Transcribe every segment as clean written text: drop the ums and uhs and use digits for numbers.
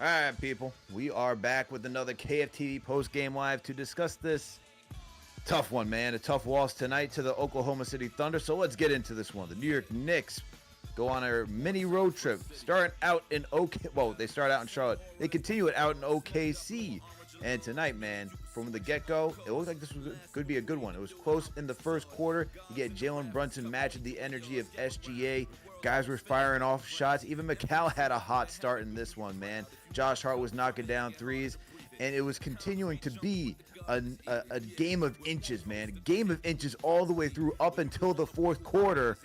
All right, people. We are back with another KFTV post-game live to discuss this tough one, man. A tough loss tonight to the Oklahoma City Thunder. So let's get into this one. The New York Knicks go on a mini road trip. Start out in they start out in Charlotte. They continue it out in OKC. And tonight, man, from the get-go, it looked like this could be a good one. It was close in the first quarter. You get Jalen Brunson matching the energy of SGA. Guys were firing off shots. Even McCall had a hot start in this one, man. Josh Hart was knocking down threes. And it was continuing to be a game of inches, man. A game of inches all the way through up until the fourth quarter,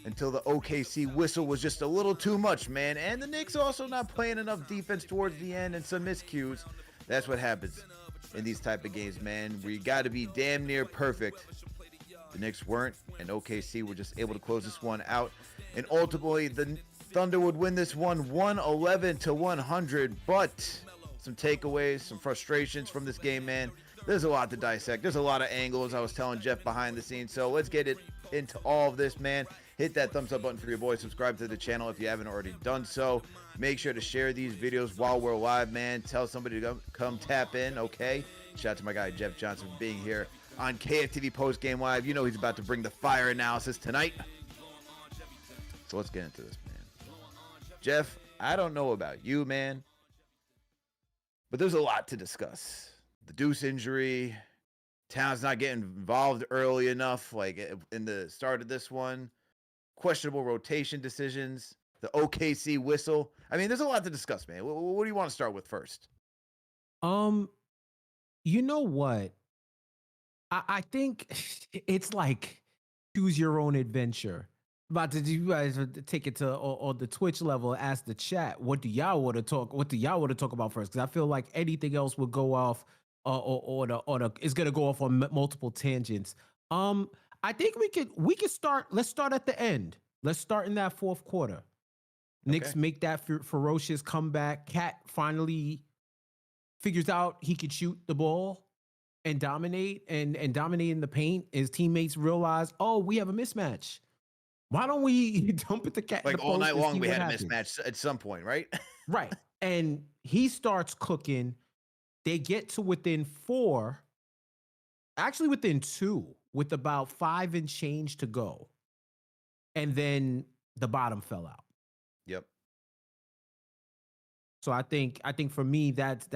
until the OKC whistle was just a little too much, man. And the Knicks also not playing enough defense towards the end and some miscues. That's what happens in these type of games, man, where you got to be damn near perfect. The Knicks weren't, and OKC were just able to close this one out. And ultimately, the Thunder would win this one 111 to 100. But some takeaways, some frustrations from this game, man. There's a lot to dissect. There's a lot of angles. I was telling Jeff behind the scenes. So let's get it into all of this, man. Hit that thumbs up button for your boy. Subscribe to the channel if you haven't already done so. Make sure to share these videos while we're live, man. Tell somebody to come tap in, okay? Shout out to my guy Jeff Johnson for being here on KFTV Post Game Live. You know he's about to bring the fire analysis tonight. So let's get into this, man. Jeff, I don't know about you, man, but there's a lot to discuss. The Deuce injury, Towns not getting involved early enough, like in the start of this one. Questionable rotation decisions, the OKC whistle. I mean, there's a lot to discuss, man. What do you want to start with first? Um, you know what? I think it's like choose your own adventure. About to you guys take it to on the Twitch level. Ask the chat, what do y'all want to talk? What do y'all want to talk about first? Because I feel like anything else would go off, or it's gonna go off on multiple tangents. Um, I think we could start. Let's start at the end. Let's start in that fourth quarter. Okay. Knicks make that ferocious comeback. Cat finally figures out he could shoot the ball and dominate and dominate in the paint. His teammates realize, oh, we have a mismatch. Why don't we dump it the cat in Like the all post night and long, see we what had a happens? mismatch at some point, right? Right. And he starts cooking. They get to within four, actually within two, with about five and change to go. And then the bottom fell out. Yep. So I think for me that's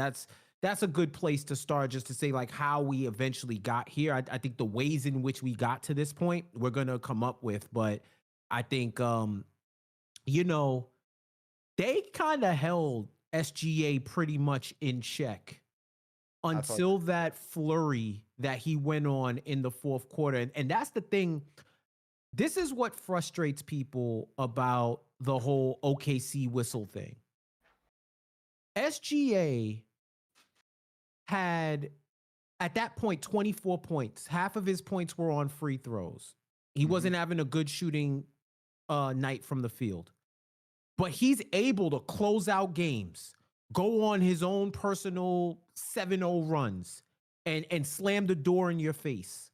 a good place to start, just to say like how we eventually got here. I think the ways in which we got to this point we're gonna come up with, but I think you know they kind of held SGA pretty much in check I thought until that flurry that he went on in the fourth quarter, and that's the thing. This is what frustrates people about the whole OKC whistle thing. SGA had at that point 24 points. Half of his points were on free throws. He wasn't having a good shooting night from the field. But he's able to close out games, go on his own personal 7-0 runs and slam the door in your face.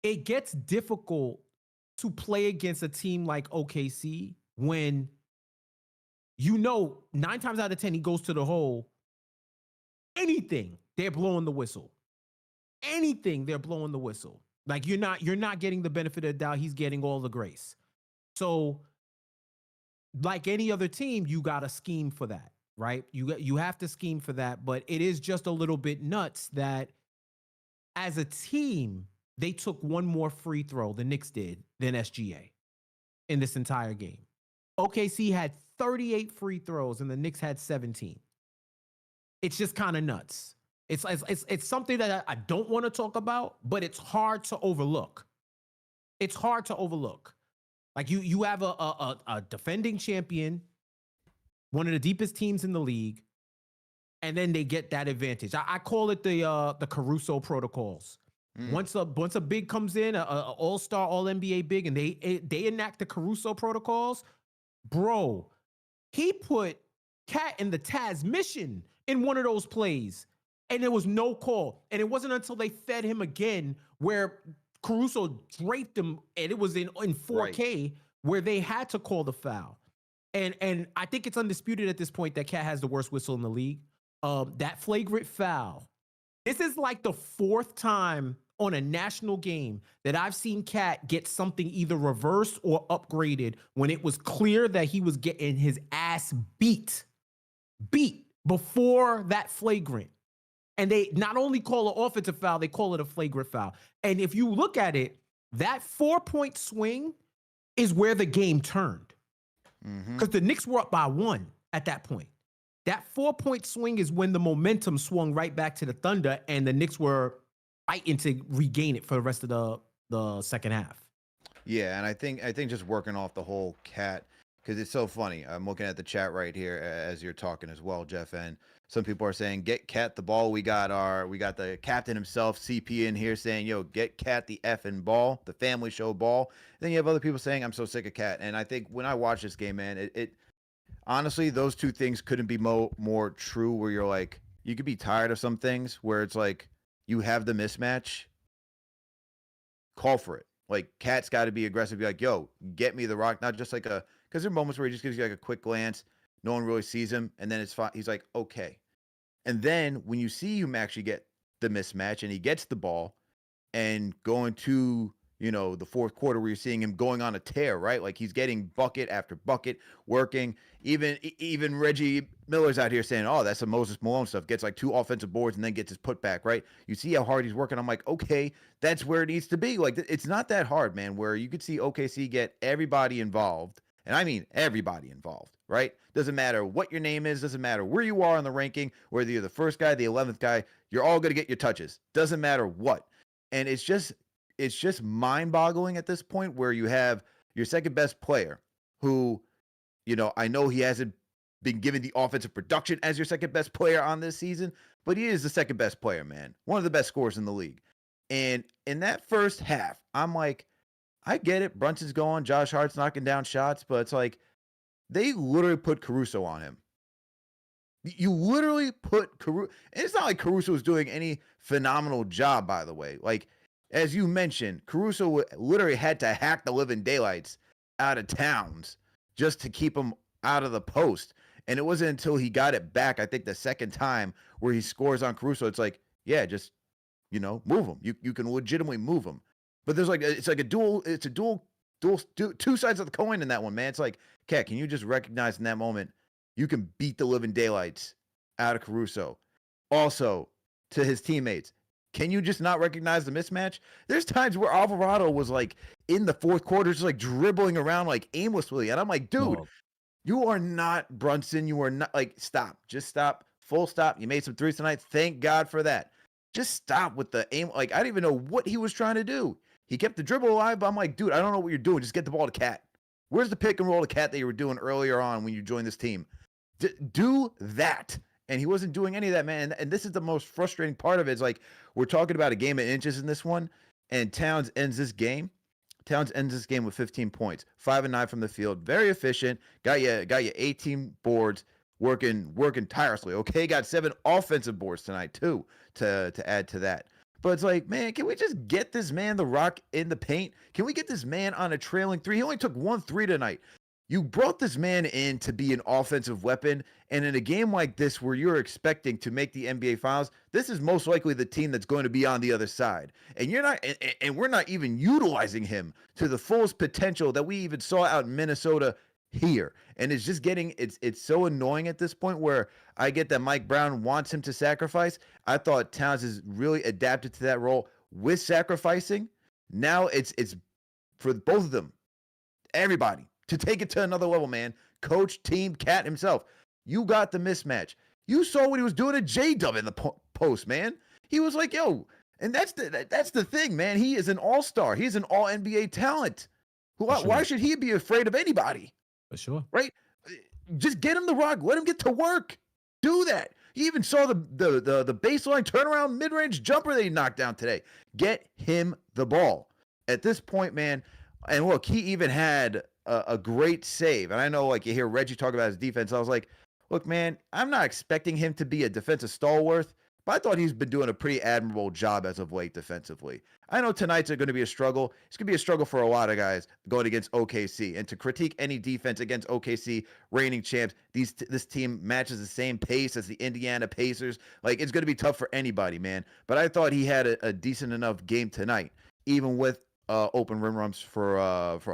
It gets difficult to play against a team like OKC when you know 9 times out of 10 he goes to the hole. Anything, they're blowing the whistle. Anything, they're blowing the whistle. Like you're not getting the benefit of the doubt. He's getting all the grace. So, like any other team, you got to scheme for that, right? You have to scheme for that. But it is just a little bit nuts that as a team, they took one more free throw, the Knicks did, than SGA in this entire game. OKC had 38 free throws and the Knicks had 17. It's just kind of nuts. It's something that I don't want to talk about, but it's hard to overlook. It's hard to overlook. Like you have a defending champion, one of the deepest teams in the league, and then they get that advantage. I call it the Caruso protocols. Once a big comes in, a all-star, all-NBA big, and they enact the Caruso protocols, bro, he put Cat in the Taz mission in one of those plays, and there was no call. And it wasn't until they fed him again where Caruso draped him, and it was in 4K where they had to call the foul. And I think it's undisputed at this point that Cat has the worst whistle in the league. That flagrant foul. This is like the fourth time on a national game that I've seen Cat get something either reversed or upgraded when it was clear that he was getting his ass beat before that flagrant. And they not only call an offensive foul, they call it a flagrant foul. And if you look at it, that 4-point swing is where the game turned. Because the Knicks were up by 1 at that point. That 4-point swing is when the momentum swung right back to the Thunder, and the Knicks were fighting to regain it for the rest of the second half. Yeah, and I think just working off the whole Cat, because it's so funny. I'm looking at the chat right here as you're talking as well, Jeff, and some people are saying, get Cat the ball. We got the captain himself, CP, in here saying, yo, get Cat the effing ball, the family show ball. And then you have other people saying, I'm so sick of Cat. And I think when I watch this game, man, it honestly, those two things couldn't be more true, where you're like, you could be tired of some things where it's like you have the mismatch, call for it. Like, Cat's got to be aggressive, be like, yo, get me the rock, not just like because there are moments where he just gives you like a quick glance, no one really sees him, and then it's fine. He's like, okay. And then when you see him actually get the mismatch and he gets the ball and going to, the fourth quarter where you're seeing him going on a tear, right? Like, he's getting bucket after bucket, working. Even Reggie Miller's out here saying, oh, that's some Moses Malone stuff. Gets like 2 offensive boards and then gets his putback, right? You see how hard he's working. I'm like, okay, that's where it needs to be. Like, it's not that hard, man, where you could see OKC get everybody involved. And I mean everybody involved, right? Doesn't matter what your name is. Doesn't matter where you are in the ranking, whether you're the first guy, the 11th guy, you're all going to get your touches. Doesn't matter what. And it's just mind-boggling at this point, where you have your second best player who, I know he hasn't been given the offensive production as your second best player on this season, but he is the second best player, man. One of the best scorers in the league. And in that first half, I'm like, I get it. Brunson's going. Josh Hart's knocking down shots, but it's like they literally put Caruso on him. You literally put Caruso. And it's not like Caruso was doing any phenomenal job, by the way. Like, as you mentioned, Caruso literally had to hack the living daylights out of Towns just to keep him out of the post. And it wasn't until he got it back, I think the second time, where he scores on Caruso. It's like, yeah, just, move him. You can legitimately move him. But there's two sides of the coin in that one, man. It's like, Cat, can you just recognize in that moment you can beat the living daylights out of Caruso? Also, to his teammates, can you just not recognize the mismatch? There's times where Alvarado was like in the fourth quarter, just like dribbling around like aimlessly. And I'm like, dude, you are not Brunson. You are not, like, stop. Just stop. Full stop. You made some threes tonight. Thank God for that. Just stop with the aim. Like, I didn't even know what he was trying to do. He kept the dribble alive, but I'm like, dude, I don't know what you're doing. Just get the ball to Cat. Where's the pick and roll to Cat that you were doing earlier on when you joined this team? Do that. And he wasn't doing any of that, man. And this is the most frustrating part of it. It's like, we're talking about a game of inches in this one, and Towns ends this game with 15 points, 5 and 9 from the field, very efficient. Got you 18 boards, working tirelessly. Okay, got 7 offensive boards tonight too, to add to that. But it's like, man, can we just get this man the rock in the paint? Can we get this man on a trailing 3? He only took 1 3 tonight. You brought this man in to be an offensive weapon, and in a game like this where you're expecting to make the NBA Finals, this is most likely the team that's going to be on the other side. And we're not even utilizing him to the fullest potential that we even saw out in Minnesota here. And it's just it's so annoying at this point, where I get that Mike Brown wants him to sacrifice. I thought Towns has really adapted to that role with sacrificing. Now it's for both of them, everybody, to take it to another level, man. Coach, team, Cat himself. You got the mismatch. You saw what he was doing to J-Dub in the post, man. He was like, yo, and that's the thing, man. He is an all-star. He's an all-NBA talent. Why should he be afraid of anybody? For sure. Right? Just get him the rock. Let him get to work. Do that. He even saw the baseline turnaround mid-range jumper that he knocked down today. Get him the ball. At this point, man, and look, he even had a great save. And I know, like, you hear Reggie talk about his defense. I was like, look, man, I'm not expecting him to be a defensive stalwart, but I thought he's been doing a pretty admirable job as of late defensively. I know tonight's going to be a struggle. It's going to be a struggle for a lot of guys going against OKC. And to critique any defense against OKC, reigning champs, this team matches the same pace as the Indiana Pacers. Like, it's going to be tough for anybody, man. But I thought he had a decent enough game tonight, even with open rim runs for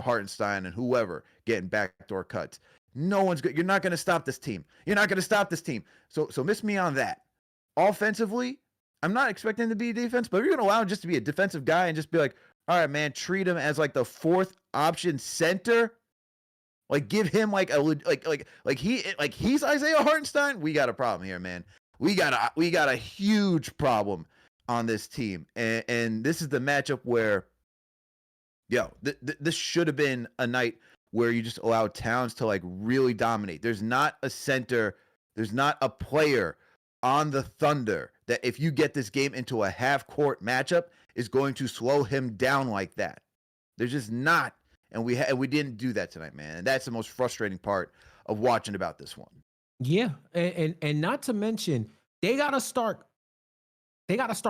Hartenstein and whoever getting backdoor cuts. No one's good. You're not going to stop this team. You're not going to stop this team. So miss me on that. Offensively, I'm not expecting him to be defense, but if you're going to allow him just to be a defensive guy and just be like, all right, man, treat him as like the fourth option center, like give him like he's Isaiah Hartenstein. We got a problem here, man. We got a huge problem on this team, and this is the matchup where, this should have been a night where you just allow Towns to like really dominate. There's not a center, there's not a player on the Thunder that if you get this game into a half-court matchup is going to slow him down like that. There's just not, and we didn't do that tonight, man. And that's the most frustrating part of watching about this one. Yeah, and not to mention they gotta start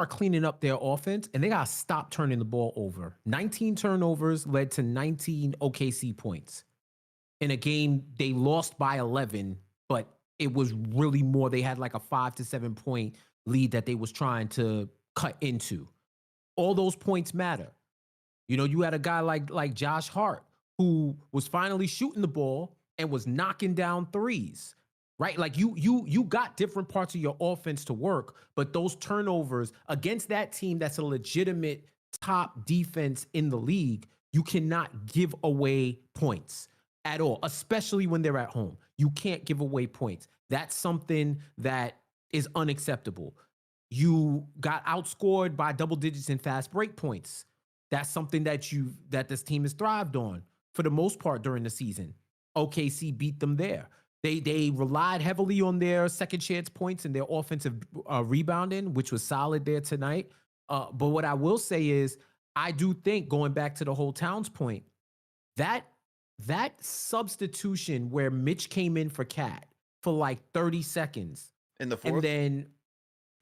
cleaning up their offense, and they gotta stop turning the ball over. 19 turnovers led to 19 OKC points in a game they lost by 11, but it was really more. They had like a 5 to 7 point lead that they was trying to cut into. All those points matter. You know, you had a guy like Josh Hart who was finally shooting the ball and was knocking down threes, right? Like you got different parts of your offense to work, but those turnovers against that team that's a legitimate top defense in the league, you cannot give away points at all, especially when they're at home. You can't give away points. That's something that is unacceptable. You got outscored by double digits in fast break points. That's something that this team has thrived on for the most part during the season. OKC beat them there. They relied heavily on their second chance points and their offensive rebounding, which was solid there tonight. But what I will say is, I do think, going back to the whole Towns point, that substitution where Mitch came in for Cat for like 30 seconds in the fourth, and then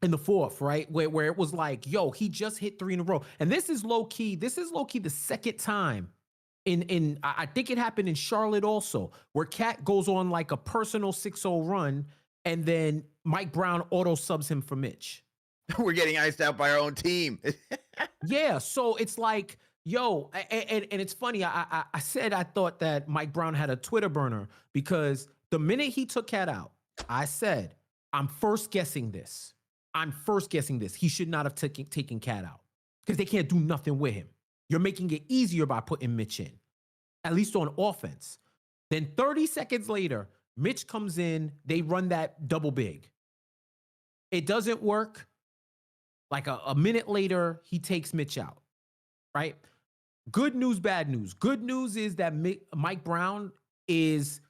in the fourth, right, where it was like, yo, he just hit 3 in a row, and this is low key the second time in I think it happened in Charlotte also, where Cat goes on like a personal 6-0 run, and then Mike Brown auto subs him for Mitch. We're getting iced out by our own team. Yeah, so it's like, yo, and it's funny. I said I thought that Mike Brown had a Twitter burner because the minute he took Cat out, I said, I'm first guessing this. He should not have taken Cat out because they can't do nothing with him. You're making it easier by putting Mitch in, at least on offense. Then 30 seconds later, Mitch comes in. They run that double big. It doesn't work. Like a minute later, he takes Mitch out, right? Good news, bad news. Good news is that Mike Brown is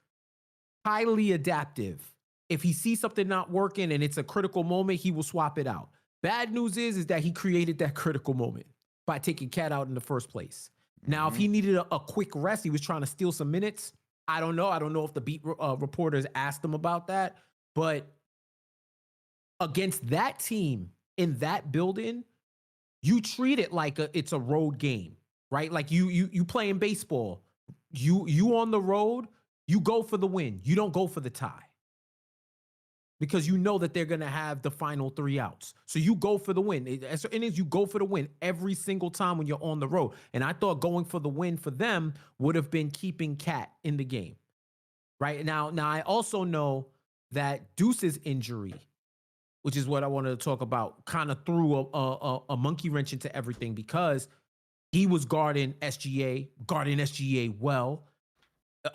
highly adaptive. If he sees something not working and it's a critical moment, he will swap it out. Bad news is that he created that critical moment by taking Cat out in the first place. Now, if he needed a quick rest, he was trying to steal some minutes. I don't know. I don't know if the beat reporters asked him about that. But against that team in that building, you treat it like it's a road game, right? Like you playing baseball. You on the road, you go for the win. You don't go for the tie. Because you know that they're going to have the final 3 outs. So you go for the win. You go for the win every single time when you're on the road. And I thought going for the win for them would have been keeping Cat in the game. Right? Now I also know that Deuce's injury, which is what I wanted to talk about, kind of threw a monkey wrench into everything because he was guarding SGA well.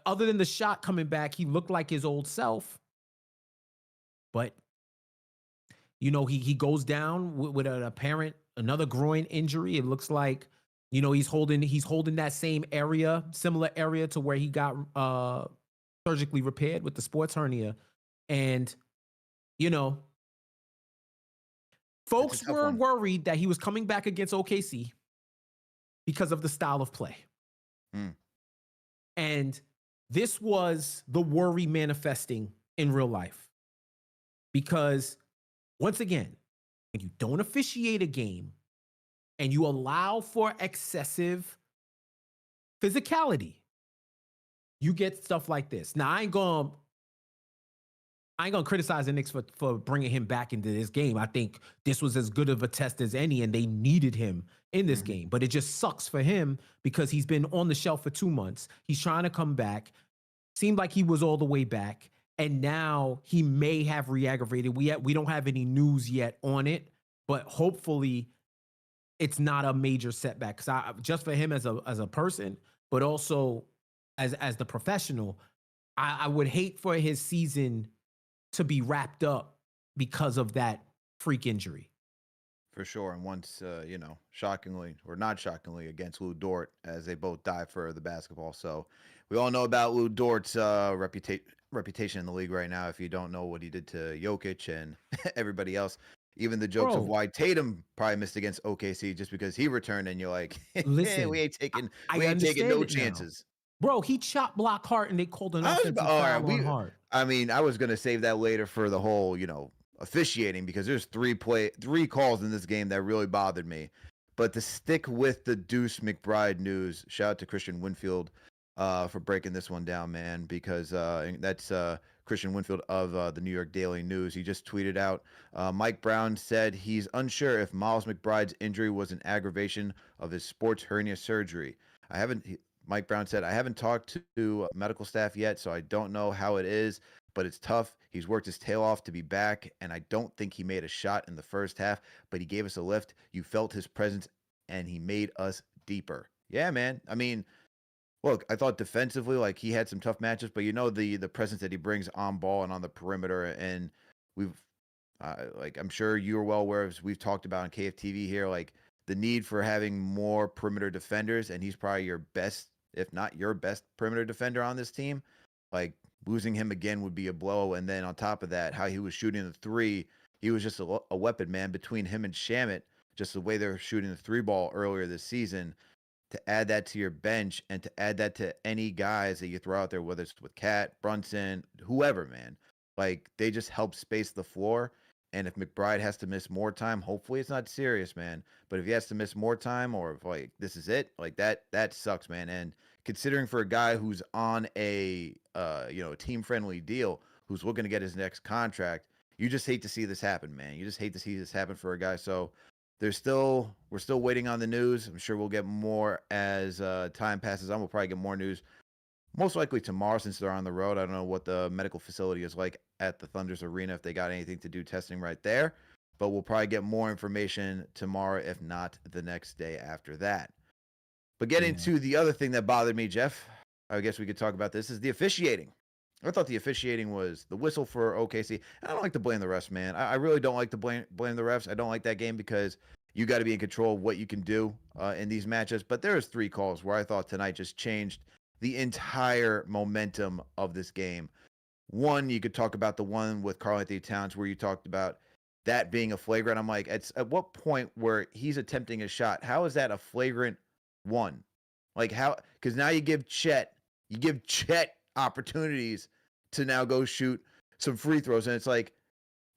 Other than the shot coming back, he looked like his old self. But, you know, he goes down with another groin injury. It looks like, you know, he's holding that same area, similar area to where he got surgically repaired with the sports hernia. And, you know, folks were worried that he was coming back against OKC because of the style of play. And this was the worry manifesting in real life. Because, once again, when you don't officiate a game and you allow for excessive physicality, you get stuff like this. Now, I ain't gonna criticize the Knicks for bringing him back into this game. I think this was as good of a test as any, and they needed him in this game. But it just sucks for him because he's been on the shelf for 2 months. He's trying to come back. Seemed like he was all the way back, and now he may have re-aggravated. We don't have any news yet on it, but hopefully it's not a major setback. Because just for him as a person, but also as the professional, I would hate for his season to be wrapped up because of that freak injury. For sure. And once, shockingly or not shockingly against Lou Dort, as they both die for the basketball. So we all know about Lou Dort's reputation in the league right now. If you don't know what he did to Jokic and everybody else, even the jokes of why Tatum probably missed against OKC just because he returned, and you're like, listen, we ain't taking no chances. Bro, he chopped block Hart and they called an offensive foul on Hart. I mean, I was gonna save that later for the whole, officiating, because there's three calls in this game that really bothered me. But to stick with the Deuce McBride news, shout out to Christian Winfield for breaking this one down, man, because that's Christian Winfield of the New York Daily News. He just tweeted out, Mike Brown said he's unsure if Miles McBride's injury was an aggravation of his sports hernia surgery. Mike Brown said, I haven't talked to medical staff yet, so I don't know how it is, but it's tough. He's worked his tail off to be back, and I don't think he made a shot in the first half, but he gave us a lift. You felt his presence, and he made us deeper. Yeah, man. I mean, look, I thought defensively, like, he had some tough matches, but the presence that he brings on ball and on the perimeter, and I'm sure you're well aware, as we've talked about on KFTV here, like, the need for having more perimeter defenders, and he's probably your best, if not your best, perimeter defender on this team. Like, losing him again would be a blow. And then on top of that, how he was shooting the three, he was just a weapon, man. Between him and Shamet, just the way they're shooting the three ball earlier this season, to add that to your bench and to add that to any guys that you throw out there, whether it's with Cat, Brunson, whoever, man, like, they just help space the floor. And if McBride has to miss more time, hopefully it's not serious, man. But if he has to miss more time, or if, like, this is it, like, that sucks, man. And considering for a guy who's on a team-friendly deal, who's looking to get his next contract, you just hate to see this happen, man. You just hate to see this happen for a guy. So we're still waiting on the news. I'm sure we'll get more as time passes on. We'll probably get more news most likely tomorrow, since they're on the road. I don't know what the medical facility is like at the Thunder's arena, if they got anything to do testing right there. But we'll probably get more information tomorrow, if not the next day after that. But getting to the other thing that bothered me, Jeff, I guess we could talk about this, is the officiating. I thought the officiating was the whistle for OKC. And I don't like to blame the refs, man. I really don't like to blame the refs. I don't like that game because you got to be in control of what you can do in these matches. But there was 3 calls where I thought tonight just changed the entire momentum of this game. One, you could talk about the one with Karl-Anthony Towns where you talked about that being a flagrant. I'm like, at what point where he's attempting a shot, how is that a flagrant one? Like, how? Because now you give Chet opportunities to now go shoot some free throws, and it's like,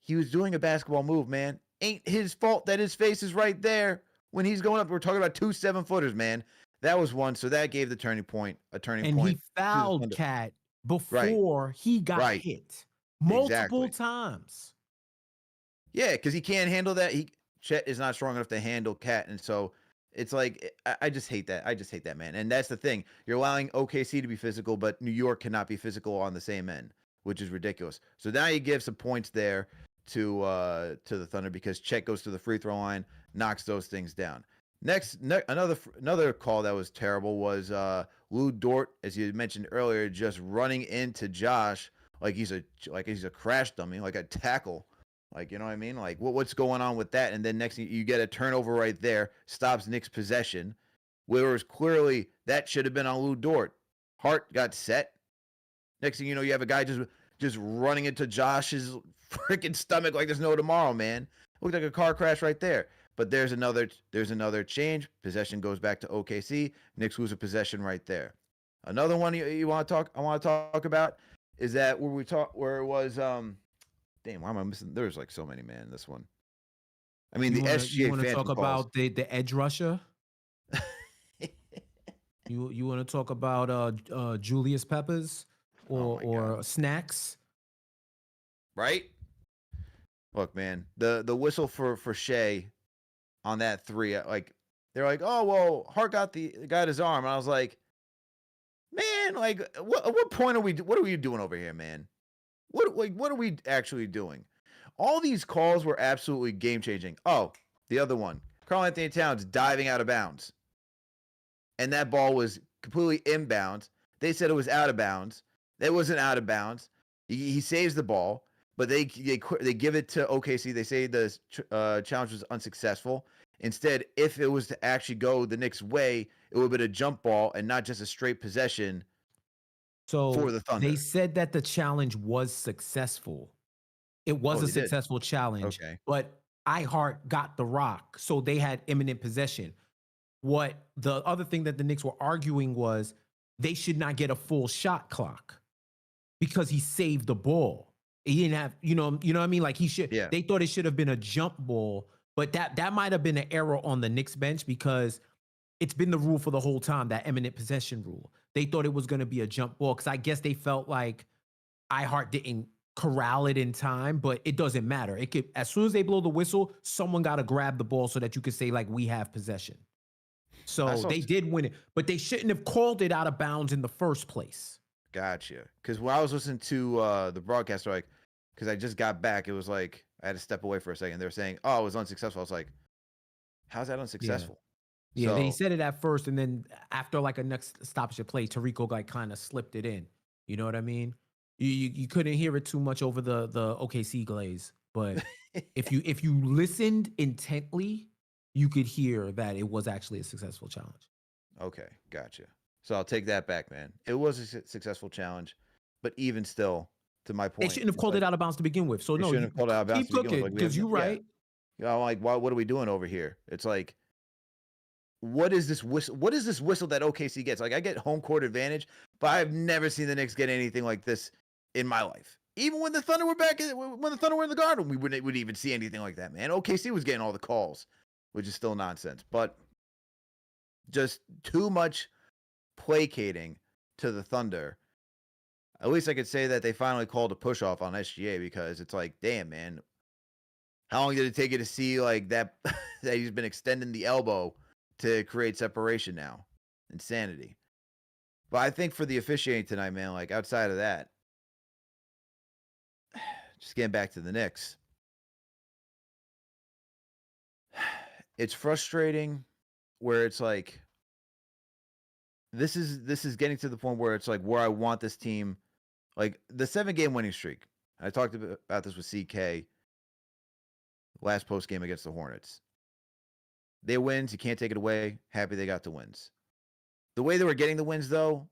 he was doing a basketball move, man. Ain't his fault that his face is right there when he's going up. We're talking about 2 7-footers, man. That was one, so that gave the turning point. And he fouled Cat before he got hit multiple times. Yeah, because he can't handle that. Chet is not strong enough to handle Cat, and so it's like, I just hate that. I just hate that, man. And that's the thing. You're allowing OKC to be physical, but New York cannot be physical on the same end, which is ridiculous. So now you give some points there to the Thunder because Chet goes to the free throw line, knocks those things down. Next, another call that was terrible was Lou Dort, as you mentioned earlier, just running into Josh like he's a crash dummy, like a tackle. Like, you know what I mean? Like, what's going on with that? And then next thing, you get a turnover right there, stops Knicks' possession, whereas clearly that should have been on Lou Dort. Hart got set. Next thing you know, you have a guy just running into Josh's freaking stomach like there's no tomorrow, man. Looked like a car crash right there. But there's another change. Possession goes back to OKC. Knicks lose a possession right there. Another one I want to talk about is that where it was damn, why am I missing? There's like so many, man, in this one. I mean, the You SGA wanna talk phantom calls. about the edge rusher? You wanna talk about Julius Peppers Oh my God. or Snacks? Right? Look, man, the whistle for Shea on that three, like they're like, oh well, Hart got his arm. And I was like, man, like what point are what are we doing over here, man? What are we actually doing? All these calls were absolutely game changing. Oh, the other one, Karl Anthony Towns diving out of bounds, and that ball was completely inbounds. They said it was out of bounds. It wasn't out of bounds. He saves the ball, but they give it to OKC. They say the challenge was unsuccessful. Instead, if it was to actually go the Knicks' way, it would have been a jump ball and not just a straight possession for So the they Thunder. said that the challenge was successful. It was Oh, a they did. successful challenge, Okay. but iHeart got the rock, so they had imminent possession. What the other thing that the Knicks were arguing was they should not get a full shot clock because he saved the ball. He didn't have, you know what I mean? Like he should. Yeah. They thought it should have been a jump ball, but that might have been an error on the Knicks bench because it's been the rule for the whole time, that eminent possession rule. They thought it was going to be a jump ball because I guess they felt like iHeart didn't corral it in time, but it doesn't matter. It could, as soon as they blow the whistle, someone got to grab the ball so that you could say like we have possession. I So saw. they did win it, but they shouldn't have called it out of bounds in the first place. Gotcha. Because when I was listening to the broadcaster, like, because I just got back, it was like I had to step away for a second. They were saying, "Oh, it was unsuccessful." I was like, "How's that Yeah. unsuccessful?" Yeah, they So said it at first, and then after like a next stoppage of play, Tarico like kind of slipped it in. You know what I mean? You couldn't hear it too much over the OKC glaze, but if you listened intently, you could hear that it was actually a successful challenge. okay, gotcha. So I'll take that back, man. It was a successful challenge, but even still, to my They point, shouldn't have it's called it like out of bounds to begin with. So they no, shouldn't you have called it out of bounds keep to begin with. cooking Like we because have, you're yeah. right. You know, I'm like, what are we doing over here? It's like, what is this whistle? What is this whistle that OKC gets? Like, I get home court advantage, but I've never seen the Knicks get anything like this in my life. Even when the Thunder were when the Thunder were in the Garden, we wouldn't even see anything like that, man. OKC was getting all the calls, which is still nonsense. But just too much placating to the Thunder. At least I could say that they finally called a push off on SGA because it's like, damn, man, how long did it take you to see like that that he's been extending the elbow to create separation now? Insanity. But I think for the officiating tonight, man, like outside of that, just getting back to the Knicks, it's frustrating where it's like this is getting to the point where it's like where I want this team, like the 7-game winning streak. I talked about this with CK last post game against the Hornets. They wins, you can't take it away. Happy they got the wins. The way they were getting the wins, though,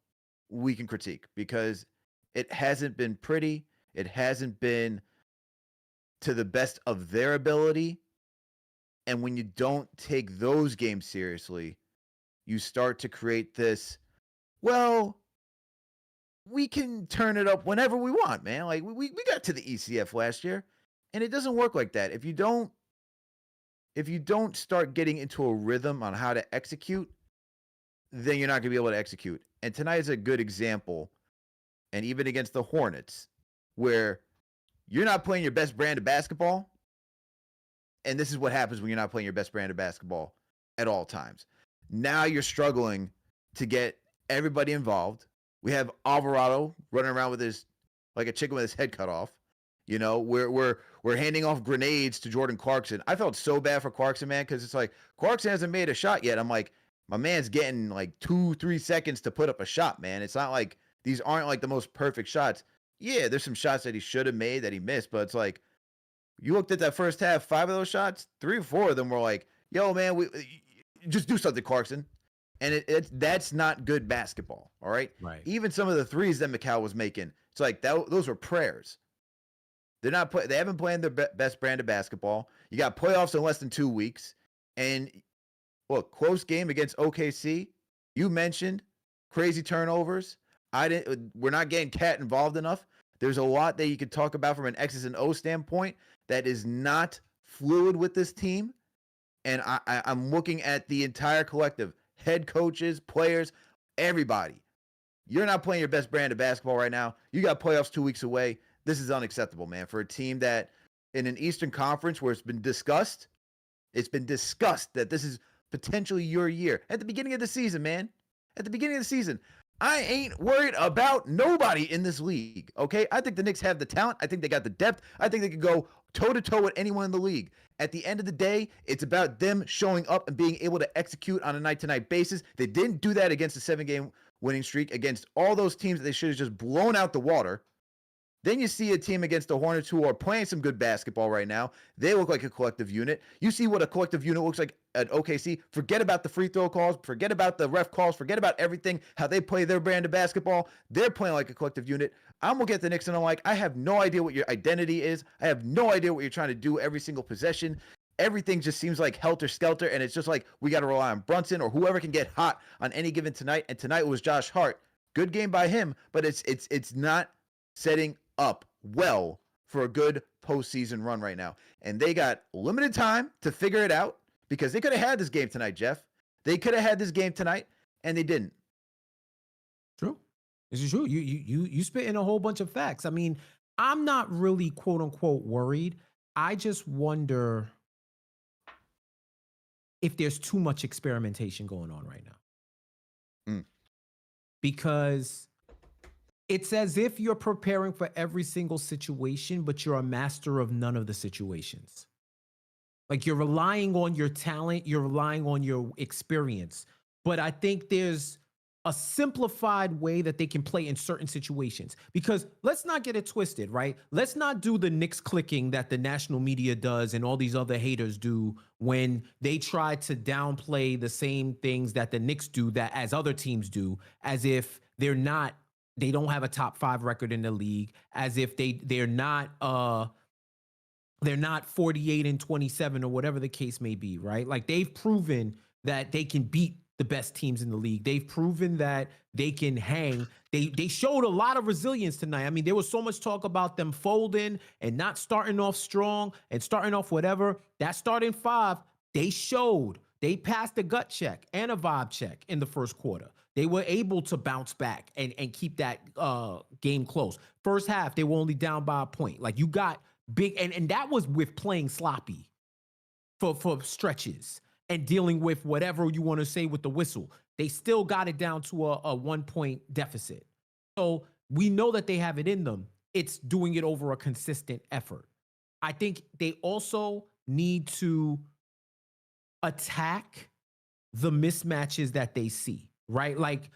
we can critique because it hasn't been pretty. It hasn't been to the best of their ability. And when you don't take those games seriously, you start to create this, well, we can turn it up whenever we want, man. Like we got to the ECF last year, and it doesn't work like that. If you don't start getting into a rhythm on how to execute, then you're not going to be able to execute. And tonight is a good example, and even against the Hornets, where you're not playing your best brand of basketball, and this is what happens when you're not playing your best brand of basketball at all times. Now you're struggling to get everybody involved. We have Alvarado running around with his like a chicken with his head cut off. You know, we're handing off grenades to Jordan Clarkson. I felt so bad for Clarkson, man, because it's like Clarkson hasn't made a shot yet. I'm like, my man's getting like 2-3 seconds to put up a shot, man. It's not like these aren't like the most perfect shots. Yeah, there's some shots that he should have made that he missed, but it's like you looked at that first half, 5 of those shots, 3 or 4 of them were like, yo, man, we just do something, Clarkson. And that's not good basketball, all right? Right. Even some of the threes that Mikal was making, it's like those were prayers. They haven't played their best brand of basketball. You got playoffs in less than 2 weeks. And look, close game against OKC. You mentioned crazy turnovers. We're not getting Cat involved enough. There's a lot that you could talk about from an X's and O standpoint that is not fluid with this team. And I'm looking at the entire collective, head coaches, players, everybody. You're not playing your best brand of basketball right now. You got playoffs 2 weeks away. This is unacceptable, man, for a team that in an Eastern Conference where it's been discussed that this is potentially your year. At the beginning of the season, man. At the beginning of the season, I ain't worried about nobody in this league, okay? I think the Knicks have the talent. I think they got the depth. I think they could go toe-to-toe with anyone in the league. At the end of the day, it's about them showing up and being able to execute on a night-to-night basis. They didn't do that against a 7-game winning streak, against all those teams that they should have just blown out the water. Then you see a team against the Hornets who are playing some good basketball right now. They look like a collective unit. You see what a collective unit looks like at OKC. Forget about the free throw calls. Forget about the ref calls. Forget about everything, how they play their brand of basketball. They're playing like a collective unit. I'm looking at the Knicks and I'm like, I have no idea what your identity is. I have no idea what you're trying to do every single possession. Everything just seems like helter-skelter, and it's just like we got to rely on Brunson or whoever can get hot on any given tonight. And tonight was Josh Hart. Good game by him, but it's not setting up well for a good postseason run right now. And they got limited time to figure it out because they could have had this game tonight, Jeff. They could have had this game tonight, and they didn't. True. This is true. You spit in a whole bunch of facts. I mean, I'm not really quote unquote worried. I just wonder if there's too much experimentation going on right now. Because it's as if you're preparing for every single situation, but you're a master of none of the situations. Like you're relying on your talent, you're relying on your experience. But I think there's a simplified way that they can play in certain situations. Because let's not get it twisted, right? Let's not do the Knicks clicking that the national media does and all these other haters do when they try to downplay the same things that the Knicks do that as other teams do, as if they don't have a top 5 record in the league, as if they're not 48-27 or whatever the case may be, right? Like they've proven that they can beat the best teams in the league. They've proven that they can hang. They showed a lot of resilience tonight. I mean, there was so much talk about them folding and not starting off strong and starting off whatever. That starting 5, they showed. They passed a gut check and a vibe check in the first quarter. They were able to bounce back and keep that game close. First half, they were only down by a point. Like you got big, and that was with playing sloppy for stretches and dealing with whatever you want to say with the whistle. They still got it down to a 1-point deficit. So we know that they have it in them. It's doing it over a consistent effort. I think they also need to attack the mismatches that they see, right? Like,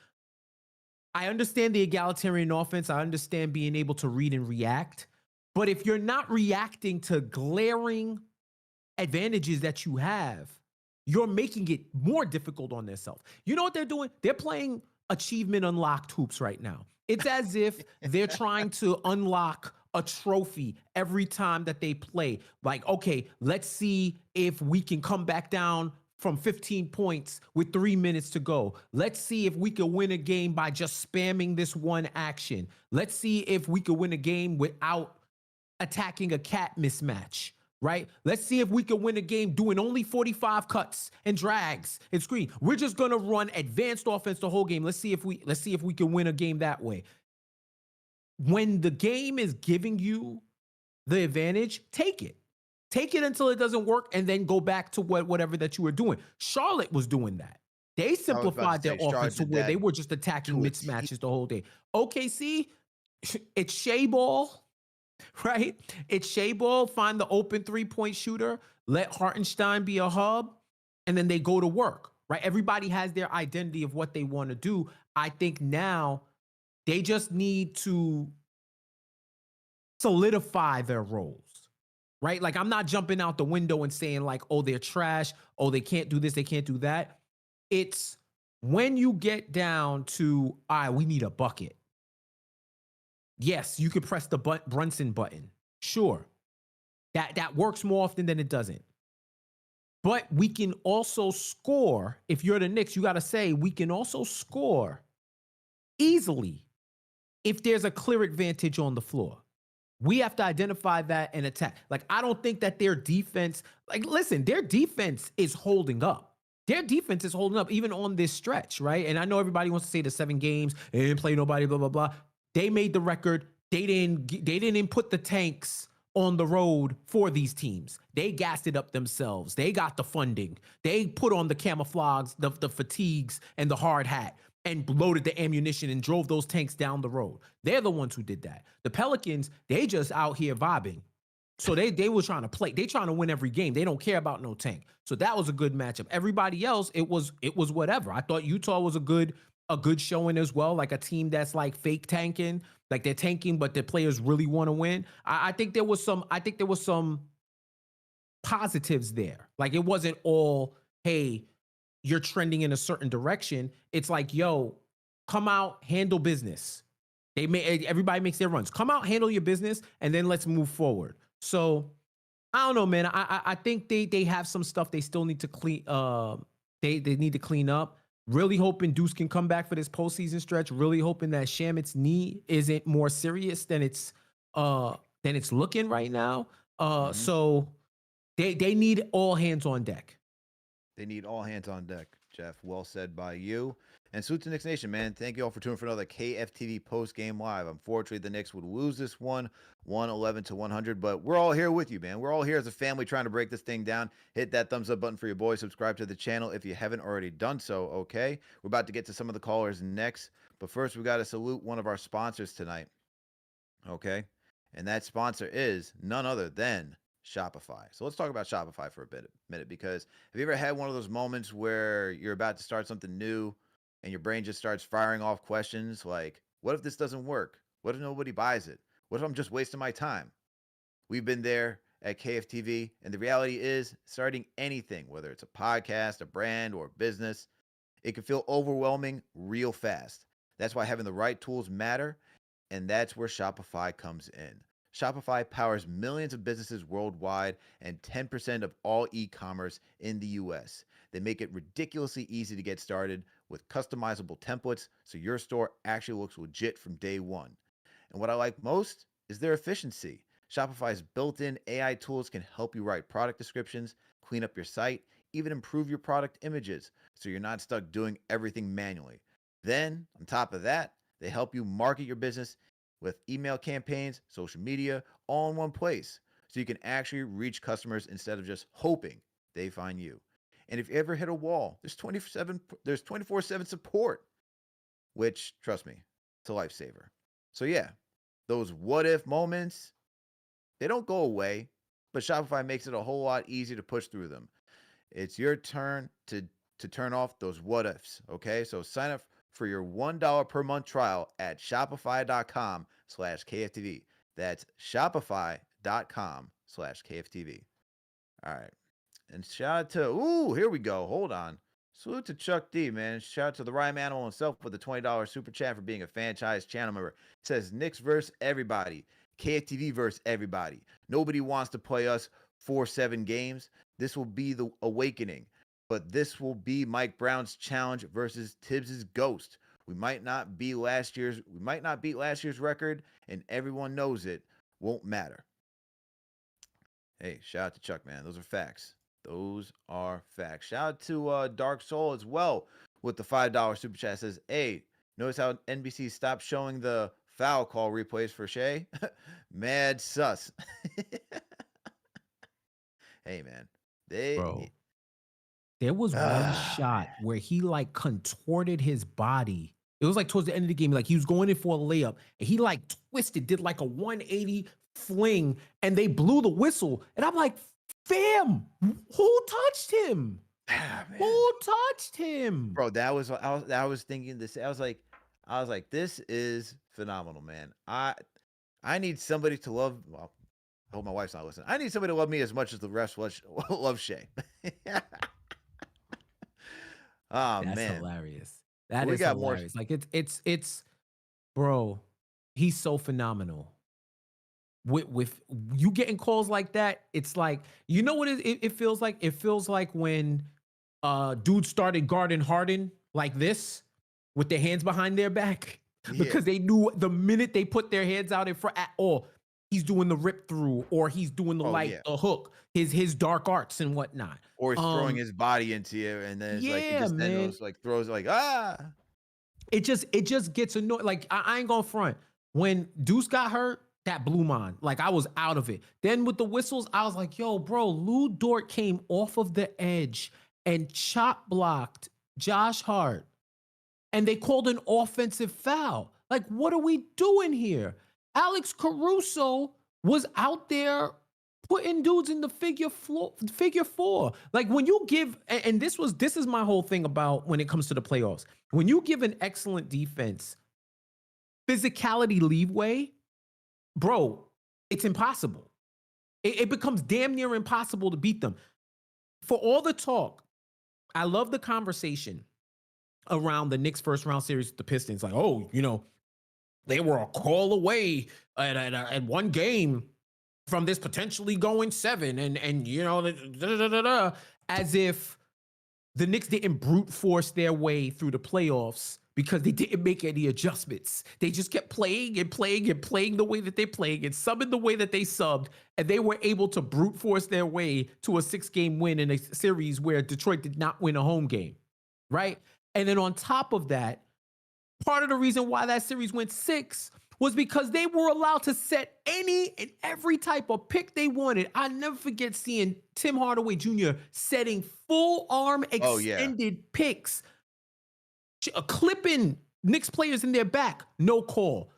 I understand the egalitarian offense. I understand being able to read and react. But if you're not reacting to glaring advantages that you have, you're making it more difficult on themselves. You know what they're doing? They're playing achievement unlocked hoops right now. It's as if they're trying to unlock a trophy every time that they play. Like, okay, let's see if we can come back down from 15 points with 3 minutes to go. Let's see if we could win a game by just spamming this one action. Let's see if we could win a game without attacking a cat mismatch, right? Let's see if we can win a game doing only 45 cuts and drags and screen. We're just gonna run advanced offense the whole game. Let's see if we can win a game that way. When the game is giving you the advantage, take it. Take it until it doesn't work and then go back to whatever that you were doing. Charlotte was doing that. They simplified their offense to where they were just attacking mismatches the whole day. OKC, it's Shea ball. Right? It's Shea ball, find the open 3-point shooter, let Hartenstein be a hub, and then they go to work, right? Everybody has their identity of what they want to do. I think now they just need to solidify their roles, right? Like I'm not jumping out the window and saying like, oh, they're trash. Oh, they can't do this. They can't do that. It's when you get down to, all right, we need a bucket. Yes, you could press the Brunson button. Sure. That works more often than it doesn't. But we can also score. If you're the Knicks, you got to say we can also score easily if there's a clear advantage on the floor. We have to identify that and attack. Like, I don't think that their defense, like, listen, their defense is holding up. Their defense is holding up even on this stretch, right? And I know everybody wants to say the 7 games, they didn't play nobody, blah, blah, blah. They made the record. They didn't put the tanks on the road for these teams. They gassed it up themselves. They got the funding. They put on the camouflage, the fatigues, and the hard hat, and loaded the ammunition and drove those tanks down the road. They're the ones who did that. The Pelicans, they just out here vibing. So they were trying to play. They trying to win every game. They don't care about no tank. So that was a good matchup. Everybody else, it was whatever. I thought Utah was a good showing as well, like a team that's like fake tanking, like they're tanking, but their players really want to win. I think there was some positives there. Like, it wasn't all, hey, you're trending in a certain direction. It's like, yo, come out, handle business. Everybody makes their runs. Come out, handle your business, and then let's move forward. So I don't know, man. I think they have some stuff they still need to clean. They need to clean up. Really hoping Deuce can come back for this postseason stretch. Really hoping that Shamit's knee isn't more serious than it's looking right now. So they need all hands on deck. They need all hands on deck, Jeff. Well said by you. And salute to Knicks Nation, man. Thank you all for tuning for another KFTV post-game live. Unfortunately, the Knicks would lose this one, 111-100, but we're all here with you, man. We're all here as a family trying to break this thing down. Hit that thumbs up button for your boy. Subscribe to the channel if you haven't already done so, okay? We're about to get to some of the callers next, but first we got to salute one of our sponsors tonight, okay? And that sponsor is none other than Shopify. So let's talk about Shopify for a minute, because have you ever had one of those moments where you're about to start something new and your brain just starts firing off questions like, what if this doesn't work? What if nobody buys it? What if I'm just wasting my time? We've been there at KFTV, and the reality is starting anything, whether it's a podcast, a brand, or a business, it can feel overwhelming real fast. That's why having the right tools matter, and that's where Shopify comes in. Shopify powers millions of businesses worldwide and 10% of all e-commerce in the US. They make it ridiculously easy to get started with customizable templates so your store actually looks legit from day one. And what I like most is their efficiency. Shopify's built-in AI tools can help you write product descriptions, clean up your site, even improve your product images so you're not stuck doing everything manually. Then, on top of that, they help you market your business with email campaigns, social media, all in one place, so you can actually reach customers instead of just hoping they find you. And if you ever hit a wall, there's 24/7 support, which, trust me, it's a lifesaver. So yeah, those what if moments, they don't go away, but Shopify makes it a whole lot easier to push through them. It's your turn to turn off those what ifs, okay? So sign up for your $1 per month trial at shopify.com/KFTV. That's shopify.com/KFTV. All right. And shout out to, here we go. Hold on. Salute to Chuck D, man. Shout out to the Rhyme Animal himself with the $20 super chat for being a franchise channel member. It says Knicks versus everybody. KFTV versus everybody. Nobody wants to play us 4-7 games. This will be the awakening. But this will be Mike Brown's challenge versus Tibbs's ghost. We might not beat last year's record, and everyone knows it won't matter. Hey, shout out to Chuck, man. Those are facts. Those are facts. Shout out to Dark Soul as well with the $5 super chat. Says, hey, notice how NBC stopped showing the foul call replays for Shea? Mad sus. Hey, man. Bro, there was one shot where he like contorted his body. It was like towards the end of the game, like he was going in for a layup, and he like twisted, did like a 180 fling, and they blew the whistle. And I'm like, fam, who touched him? Who touched him? Bro, I was thinking this. I was like, this is phenomenal, man. I need somebody to love. Well, I hope my wife's not listening. I need somebody to love me as much as the rest love Shea. Oh, that's man, hilarious. That is hilarious. Like it's, bro. He's so phenomenal. With you getting calls like that, it's like, you know what it feels like? It feels like when dudes started guarding Harden like this with their hands behind their back because they knew the minute they put their hands out in front at all, he's doing the rip through, or he's doing the Oh yeah. the hook, his dark arts and whatnot. Or he's throwing his body into you, and then it's like he Yeah, just then man. goes like throws like ah. It just gets annoying. Like I ain't gonna front. When Deuce got hurt, that blew mine. Like I was out of it. Then with the whistles, I was like, yo, bro, Lou Dort came off of the edge and chop blocked Josh Hart, and they called an offensive foul. Like, what are we doing here? Alex Caruso was out there putting dudes in the figure four. Like when you give, and this is my whole thing about when it comes to the playoffs. When you give an excellent defense physicality leeway, bro, it's impossible. It becomes damn near impossible to beat them. For all the talk, I love the conversation around the Knicks first round series with the Pistons. Like, oh, they were a call away at one game from this potentially going 7, and as if the Knicks didn't brute force their way through the playoffs because they didn't make any adjustments. They just kept playing and playing and playing the way that they're playing and subbing the way that they subbed, and they were able to brute force their way to a 6-game win in a series where Detroit did not win a home game, right? And then on top of that, part of the reason why that series went 6 was because they were allowed to set any and every type of pick they wanted. I never forget seeing Tim Hardaway Jr. setting full arm extended picks, clipping Knicks players in their back, no call.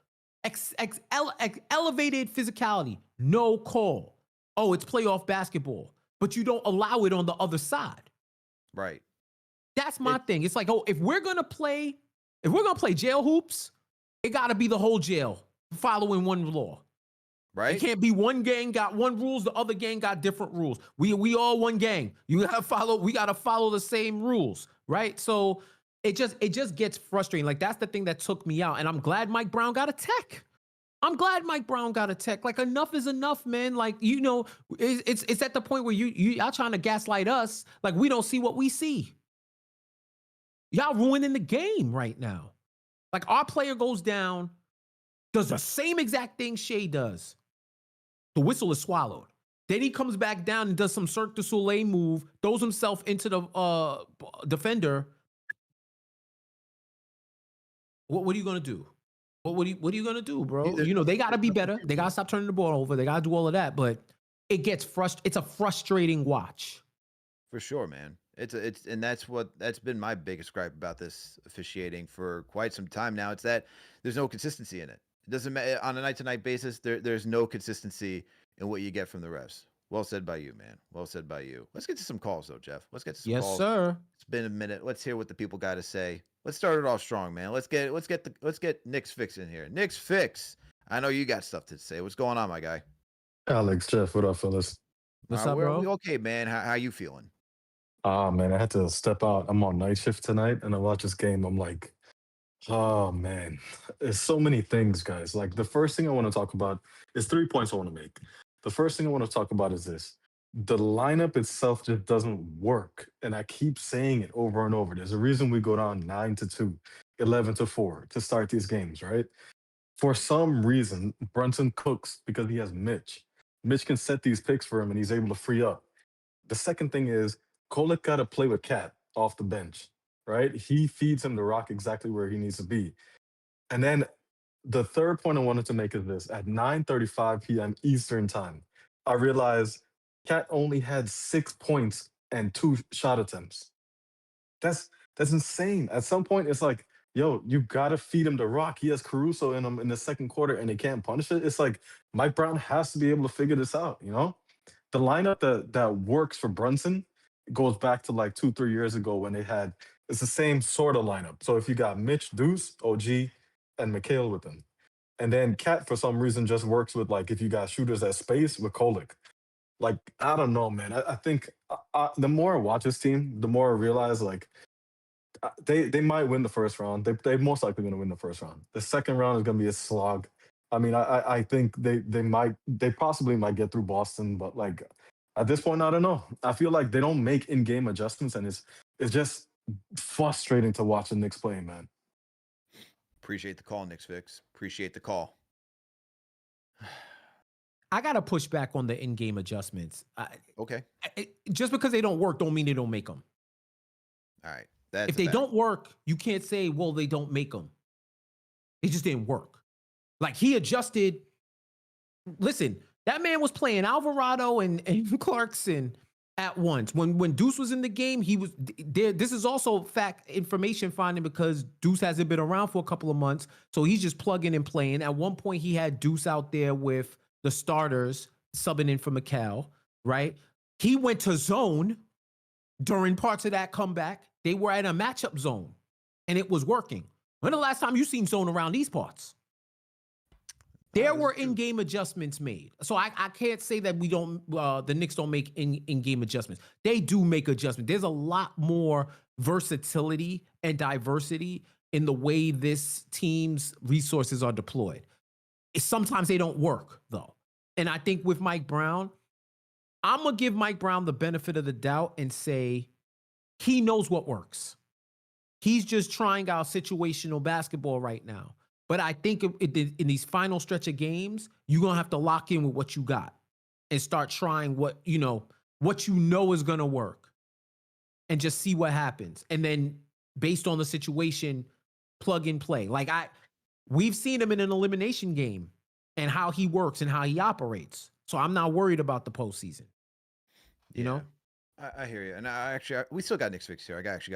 Elevated physicality, no call. Oh, it's playoff basketball, but you don't allow it on the other side. Right. That's my thing. It's like, oh, if we're gonna play jail hoops, it got to be the whole jail following one law. Right. It can't be one gang got one rules, the other gang got different rules. We all one gang. We gotta follow the same rules, right? So it just gets frustrating. Like that's the thing that took me out. And I'm glad Mike Brown got a tech. Like enough is enough, man. Like, it's at the point where y'all trying to gaslight us. Like we don't see what we see. Y'all ruining the game right now. Like our player goes down, does the same exact thing Shea does. The whistle is swallowed. Then he comes back down and does some Cirque du Soleil move, throws himself into the defender. What are you gonna do? What are you gonna do, bro? They gotta be better. They gotta stop turning the ball over. They gotta do all of that. But it gets it's a frustrating watch. For sure, man. And that's been my biggest gripe about this officiating for quite some time now. It's that there's no consistency in it. It doesn't matter on a night-to-night basis. There's no consistency in what you get from the refs. Well said by you, man. Well said by you. Let's get to some calls though, Jeff. Let's get to some calls. Yes, sir. It's been a minute. Let's hear what the people got to say. Let's start it off strong, man. Let's get Knicksfix in here. Knicksfix. I know you got stuff to say. What's going on, my guy? Alex, Jeff, what up, fellas? What's up, bro? We okay, man. How you feeling? Man, I had to step out. I'm on night shift tonight, and I watch this game. I'm like, oh man, there's so many things, guys. Like the first thing I want to talk about is 3 points I want to make. The first thing I want to talk about is this: the lineup itself just doesn't work, and I keep saying it over and over. There's a reason we go down 9-2, 11-4 to start these games, right? For some reason, Brunson cooks because he has Mitch. Mitch can set these picks for him, and he's able to free up. The second thing is Kolek got to play with Cat off the bench, right? He feeds him the rock exactly where he needs to be. And then the third point I wanted to make is this: at 9:35 p.m. Eastern time, I realized Cat only had 6 points and 2 shot attempts. That's insane. At some point, it's like, yo, you gotta feed him the rock. He has Caruso in him in the second quarter, and they can't punish it. It's like Mike Brown has to be able to figure this out. The lineup that works for Brunson goes back to like 2-3 years ago when it's the same sort of lineup. So if you got Mitch, Deuce, OG, and Mikhail with them, and then Cat for some reason just works with like if you got shooters at space with Kolek. Like I don't know, man. I think the more I watch this team, the more I realize like they might win the first round. They most likely going to win the first round. The second round is going to be a slog. I mean, I think they possibly might get through Boston, but like at this point, I don't know. I feel like they don't make in-game adjustments, and it's just frustrating to watch the Knicks play, man. Appreciate the call, Knicksfix. Appreciate the call. I gotta push back on the in-game adjustments. Okay. Just because they don't work, don't mean they don't make them. All right. That's If they don't work, you can't say, well, they don't make them. It just didn't work. Like he adjusted. Listen, that man was playing Alvarado and Clarkson at once. When Deuce was in the game, he was there. This is also fact information finding because Deuce hasn't been around for a couple of months. So he's just plugging and playing. At one point, he had Deuce out there with the starters subbing in for McCall, right? He went to zone during parts of that comeback. They were at a matchup zone and it was working. When the last time you seen zone around these parts? There were in-game adjustments made. So I can't say that we don't, the Knicks don't make in-game adjustments. They do make adjustments. There's a lot more versatility and diversity in the way this team's resources are deployed. Sometimes they don't work, though. And I think with Mike Brown, I'm going to give Mike Brown the benefit of the doubt and say he knows what works. He's just trying out situational basketball right now. But I think in these final stretch of games, you're going to have to lock in with what you got and start trying what you know is going to work and just see what happens. And then based on the situation, plug and play. Like we've seen him in an elimination game and how he works and how he operates. So I'm not worried about the postseason. You know? I hear you. And we still got Knicksfix here. I got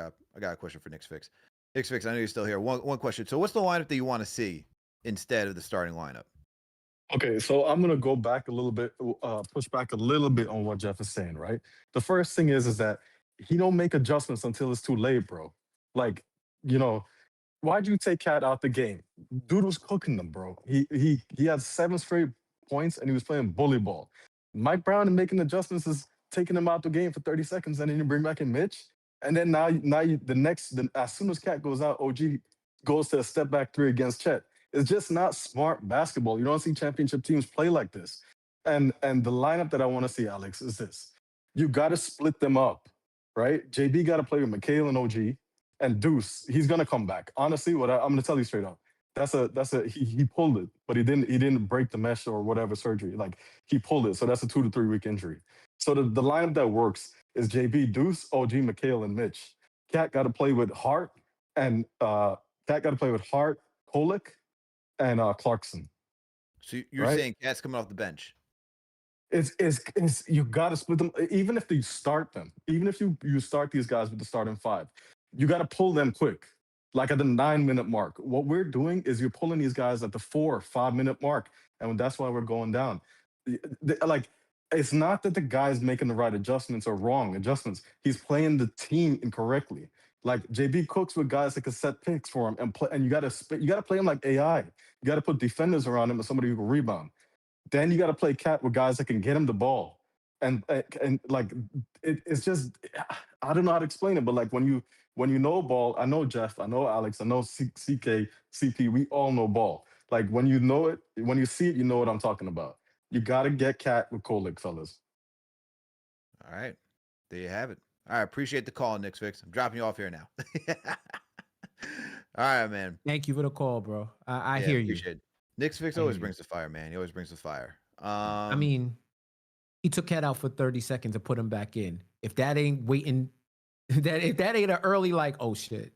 a question for Knicksfix. Knicksfix, I know you're still here. One question. So what's the lineup that you want to see instead of the starting lineup? Okay, so I'm gonna go back a little bit, push back a little bit on what Jeff is saying, right? The first thing is that he don't make adjustments until it's too late, bro. Like, why'd you take Cat out the game? Dude was cooking them, bro. He had 7 straight points and he was playing bully ball. Mike Brown and making adjustments is taking him out the game for 30 seconds and then you bring back in Mitch. And then as soon as Cat goes out, OG goes to a step back 3 against Chet. It's just not smart basketball. You don't see championship teams play like this. And the lineup that I want to see, Alex, is this. You got to split them up, right? JB got to play with McHale and OG and Deuce. He's going to come back. Honestly, I'm going to tell you straight up. He pulled it, but he didn't break the mesh or whatever surgery. Like he pulled it. So that's a 2 to 3 week injury. So the lineup that works is JB, Deuce, OG, McHale, and Mitch. Cat got to play with Hart and Kolick, and Clarkson. So you're saying Cat's coming off the bench? It's you got to split them. Even if you start them, even if you start these guys with the starting 5, you got to pull them quick, like at the 9-minute mark. What we're doing is you're pulling these guys at the 4 or 5-minute mark, and that's why we're going down. Like. It's not that the guy's making the right adjustments or wrong adjustments. He's playing the team incorrectly. Like JB cooks with guys that can set picks for him and you gotta play him like AI. You gotta put defenders around him and somebody who can rebound. Then you gotta play Cat with guys that can get him the ball. And like it's just I don't know how to explain it, but like when you know ball, I know Jeff, I know Alex, I know CK, CP, we all know ball. Like when you know it, when you see it, you know what I'm talking about. You got to get Cat with Kolick, fellas. All right. There you have it. All right. Appreciate the call, Knicksfix. I'm dropping you off here now. All right, man. Thank you for the call, bro. I hear you. Appreciate it. Knicksfix always brings the fire, man. He always brings the fire. I mean, he took Cat out for 30 seconds and put him back in. If that ain't waiting, if that ain't an early like, oh, shit.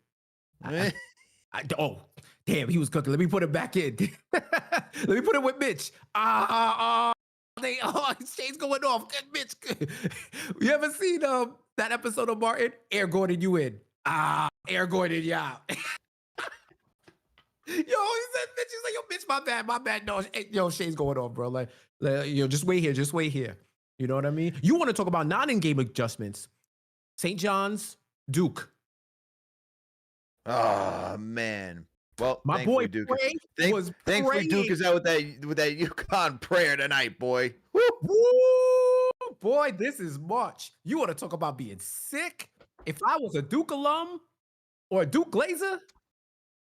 Oh, damn, he was cooking. Let me put him back in. Let me put him with Mitch. Shane's going off. Good Mitch. You ever seen that episode of Martin? Air Gordon, you in. Air Gordon, yeah. Yo, he said Mitch. He's like, yo, Mitch, my bad. No, yo, Shane's going off, bro. Like, just wait here. You know what I mean? You want to talk about non-in-game adjustments. St. John's, Duke. Oh, man. Well, my boy Duke thankfully Duke is out with that UConn prayer tonight, boy. Woo! Boy, this is March. You want to talk about being sick? If I was a Duke alum or a Duke Glazer,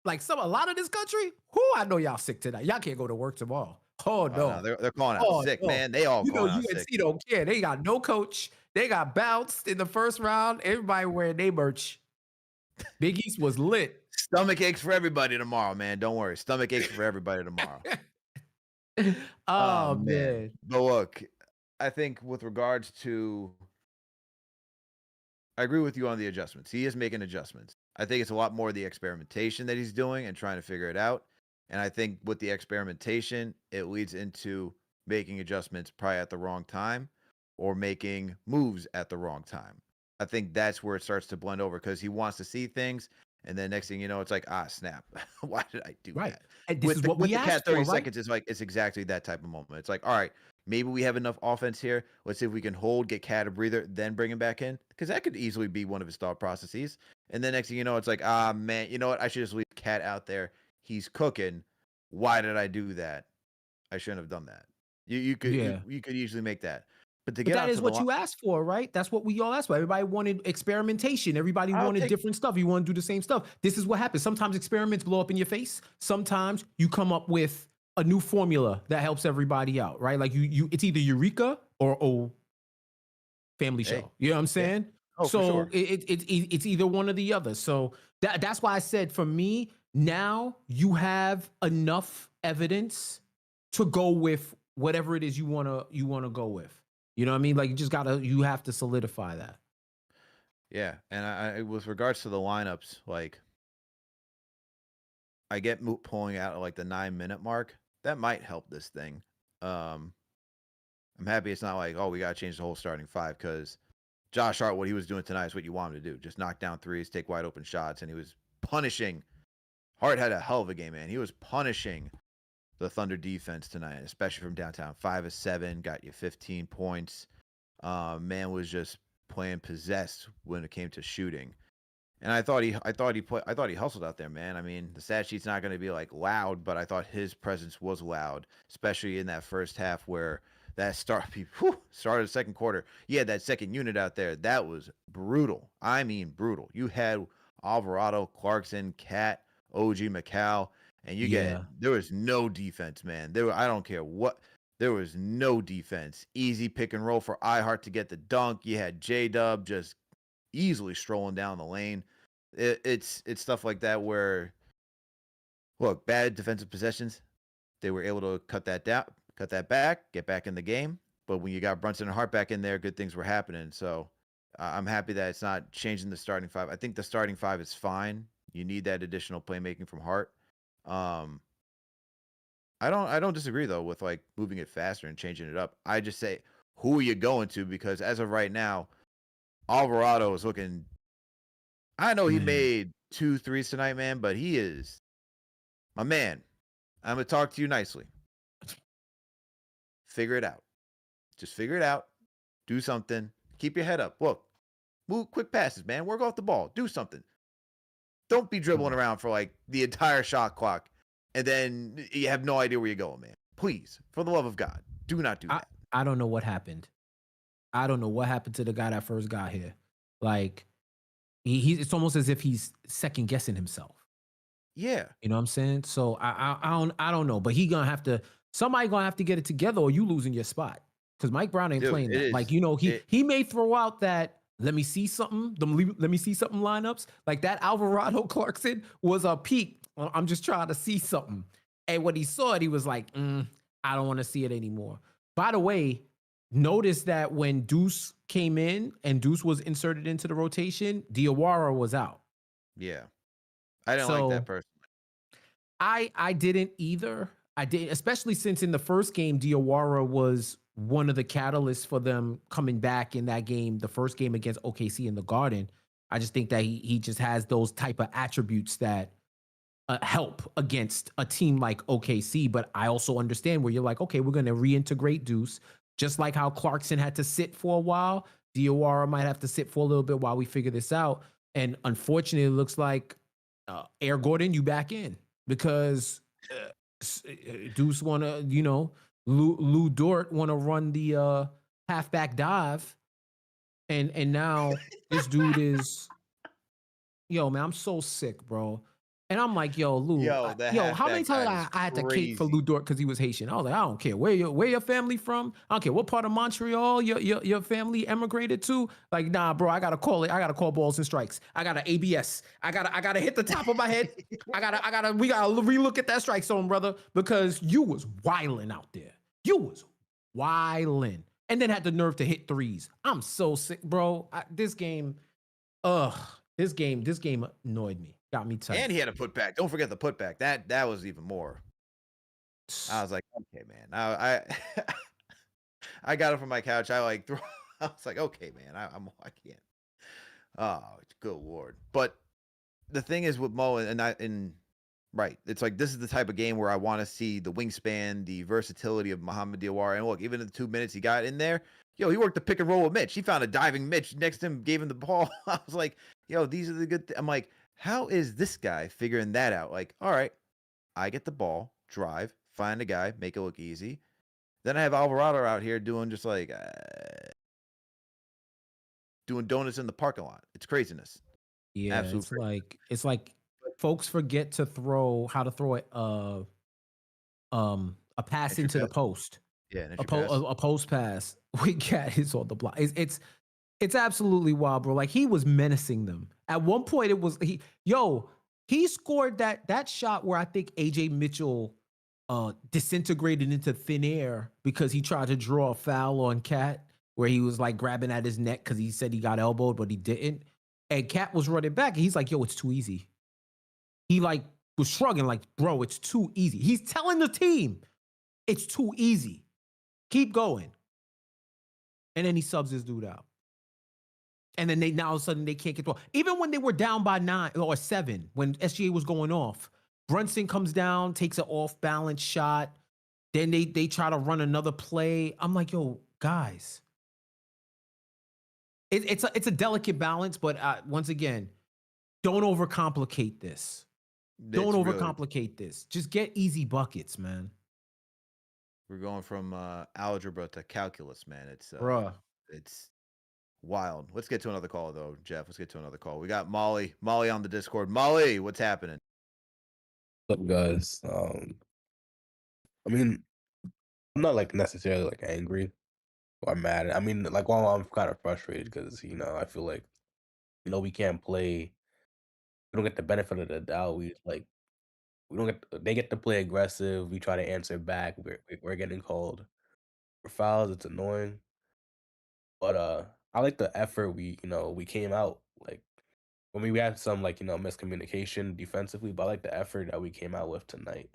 like a lot of this country, I know y'all sick tonight. Y'all can't go to work tomorrow. Oh no, they're calling out sick, man. They all calling out UNC sick. Don't care. They got no coach. They got bounced in the first round. Everybody wearing their merch. Big East was lit. Stomach aches for everybody tomorrow, man. Don't worry. Stomach aches for everybody tomorrow. Oh Oh man. man. But look, I think with regards to I agree with you on the adjustments. He is making adjustments. I think it's a lot more the experimentation that he's doing and trying to figure it out. And I think with the experimentation, it leads into making adjustments probably at the wrong time or making moves at the wrong time. I think that's where it starts to blend over because he wants to see things. And then next thing you know, it's like, ah, snap. Why did I do Right. that? And this With is the what with we the cat asked for, 30 right? seconds, it's like it's exactly that type of moment. It's like, all right, maybe we have enough offense here. Let's see if we can hold, get Cat a breather, then bring him back in. Because that could easily be one of his thought processes. And then next thing you know, it's like, ah, man, you know what? I should just leave Cat out there. He's cooking. Why did I do that? I shouldn't have done that. You could Yeah. you could easily make that. But to But get that is onto the what line, you asked for, right? That's what we all asked for. Everybody wanted experimentation. Everybody I'll wanted take different stuff. You want to do the same stuff. This is what happens. Sometimes experiments blow up in your face. Sometimes you come up with a new formula that helps everybody out, right? Like you it's either Eureka or family hey, show. You know what I'm yeah. saying? Oh, for So sure. it's either one or the other. So that's why I said for me, now you have enough evidence to go with whatever it is you wanna go with. You know what I mean? Like you have to solidify that. Yeah. And I with regards to the lineups, like I get pulling out at like the 9 minute mark. That might help this thing. Um, I'm happy it's not like, oh, we got to change the whole starting five because Josh Hart, what he was doing tonight is what you want him to do. Just knock down threes, take wide open shots, and he was punishing. Hart had a hell of a game, man. He was punishing the Thunder defense tonight, especially from downtown. 5 of 7, got you 15 points. Man was just playing possessed when it came to shooting. And I thought he hustled out there, man. I mean, the stat sheet's not going to be like loud, but I thought his presence was loud, especially in that first half where that started the second quarter. You had that second unit out there. That was brutal. I mean, brutal. You had Alvarado, Clarkson, Cat, OG, McCall, and Yeah. there was no defense, man. I don't care what. There was no defense. Easy pick and roll for iHeart to get the dunk. You had J Dub just easily strolling down the lane. It's stuff like that where look, bad defensive possessions, they were able to cut that down, cut that back, get back in the game. But when you got Brunson and Hart back in there, good things were happening. So I'm happy that it's not changing the starting five. I think the starting five is fine. You need that additional playmaking from Hart. Um, I don't disagree though with like moving it faster and changing it up. I just say who are you going to because as of right now, Alvarado is looking. I know he Man. made 2 threes tonight, man, but he is my man. I'm gonna talk to you nicely. Figure it out. Just figure it out. Do something. Keep your head up. Look, move quick passes, man. Work off the ball. Do something. Don't be dribbling Mm. around for like the entire shot clock and then you have no idea where you're going, man. Please, for the love of God, do not do I that. I don't know what happened. I don't know what happened to the guy that first got here. Like he's it's almost as if he's second guessing himself. Yeah. You know what I'm saying? So I don't know, but somebody gonna have to get it together or you losing your spot. Because Mike Brown ain't Dude, playing it that. Like, is you know, he it he may throw out that let me see something, let me see something lineups. Like that Alvarado Clarkson was a peak. I'm just trying to see something. And when he saw it, he was like, I don't want to see it anymore. By the way, notice that when Deuce came in and Deuce was inserted into the rotation, Diawara was out. yeah. I didn't like that So person. I didn't either. I did, especially since in the first game, Diawara was one of the catalysts for them coming back in that game, the first game against OKC in the Garden. I just think that he just has those type of attributes that help against a team like OKC. But I also understand where you're like, okay, we're going to reintegrate Deuce, just like how Clarkson had to sit for a while. Diawara might have to sit for a little bit while we figure this out. And unfortunately, it looks like Air Gordon, you back in because Deuce want to, Lou Dort want to run the halfback dive, and now this dude is, yo man, I'm so sick, bro. And I'm like, yo, Lou, Yo, the how many halfback times guy is I had to cape for crazy. Lou Dort because he was Haitian? I was like, I don't care where your family from. I don't care what part of Montreal your family emigrated to. Like, nah, bro, I gotta call it. I gotta call balls and strikes. I gotta ABS. I gotta hit the top of my head. We gotta relook at that strike zone, brother, because you was wilding out there. You was wilding, and then had the nerve to hit threes. I'm so sick, bro. This game annoyed me. Got me tight. And he had a putback. Don't forget the putback. That was even more. I was like, okay, man. I I got it from my couch. I like threw. I was like, okay, man. I can't. Oh, good lord. But the thing is with Mo and right, it's like this is the type of game where I want to see the wingspan, the versatility of Muhammad Diawara. And look, even in the 2 minutes he got in there, yo, he worked the pick and roll with Mitch. He found a diving Mitch next to him, gave him the ball. I was like, yo, these are the good. I'm like, how is this guy figuring that out? Like, all right, I get the ball, drive, find a guy, make it look easy. Then I have Alvarado out here doing just like doing donuts in the parking lot. It's craziness. Yeah, Absolute crazy. it's like folks forget to throw how to throw it a pass Entry into the pass. post. Yeah, an entry pass. A post pass. We got is on the block. It's absolutely wild, bro. Like he was menacing them. At one point, it was he scored that shot where I think AJ Mitchell disintegrated into thin air because he tried to draw a foul on Cat where he was like grabbing at his neck because he said he got elbowed, but he didn't. And Cat was running back, and he's like, yo, it's too easy. He like was shrugging, like, bro, it's too easy. He's telling the team it's too easy. Keep going. And then he subs this dude out. And then now all of a sudden they can't get through. Even when they were down by 9 or 7, when SGA was going off, Brunson comes down, takes an off balance shot. Then they try to run another play. I'm like, yo, guys. It's a delicate balance, but once again, don't overcomplicate this. Don't overcomplicate this. Just get easy buckets, man. We're going from algebra to calculus, man. Bruh. It's wild. Let's get to another call though, Jeff. Let's get to another call. We got Maly on the Discord. Maly, what's happening? What's up, guys? I mean, I'm not like necessarily like angry or mad. I mean, like, while I'm kind of frustrated because I feel like we can't play. We don't get the benefit of the doubt. We don't get. They get to play aggressive. We try to answer back. We're getting called for fouls. It's annoying. But I like the effort we came out like. I mean, we had some miscommunication defensively, but I like the effort that we came out with tonight.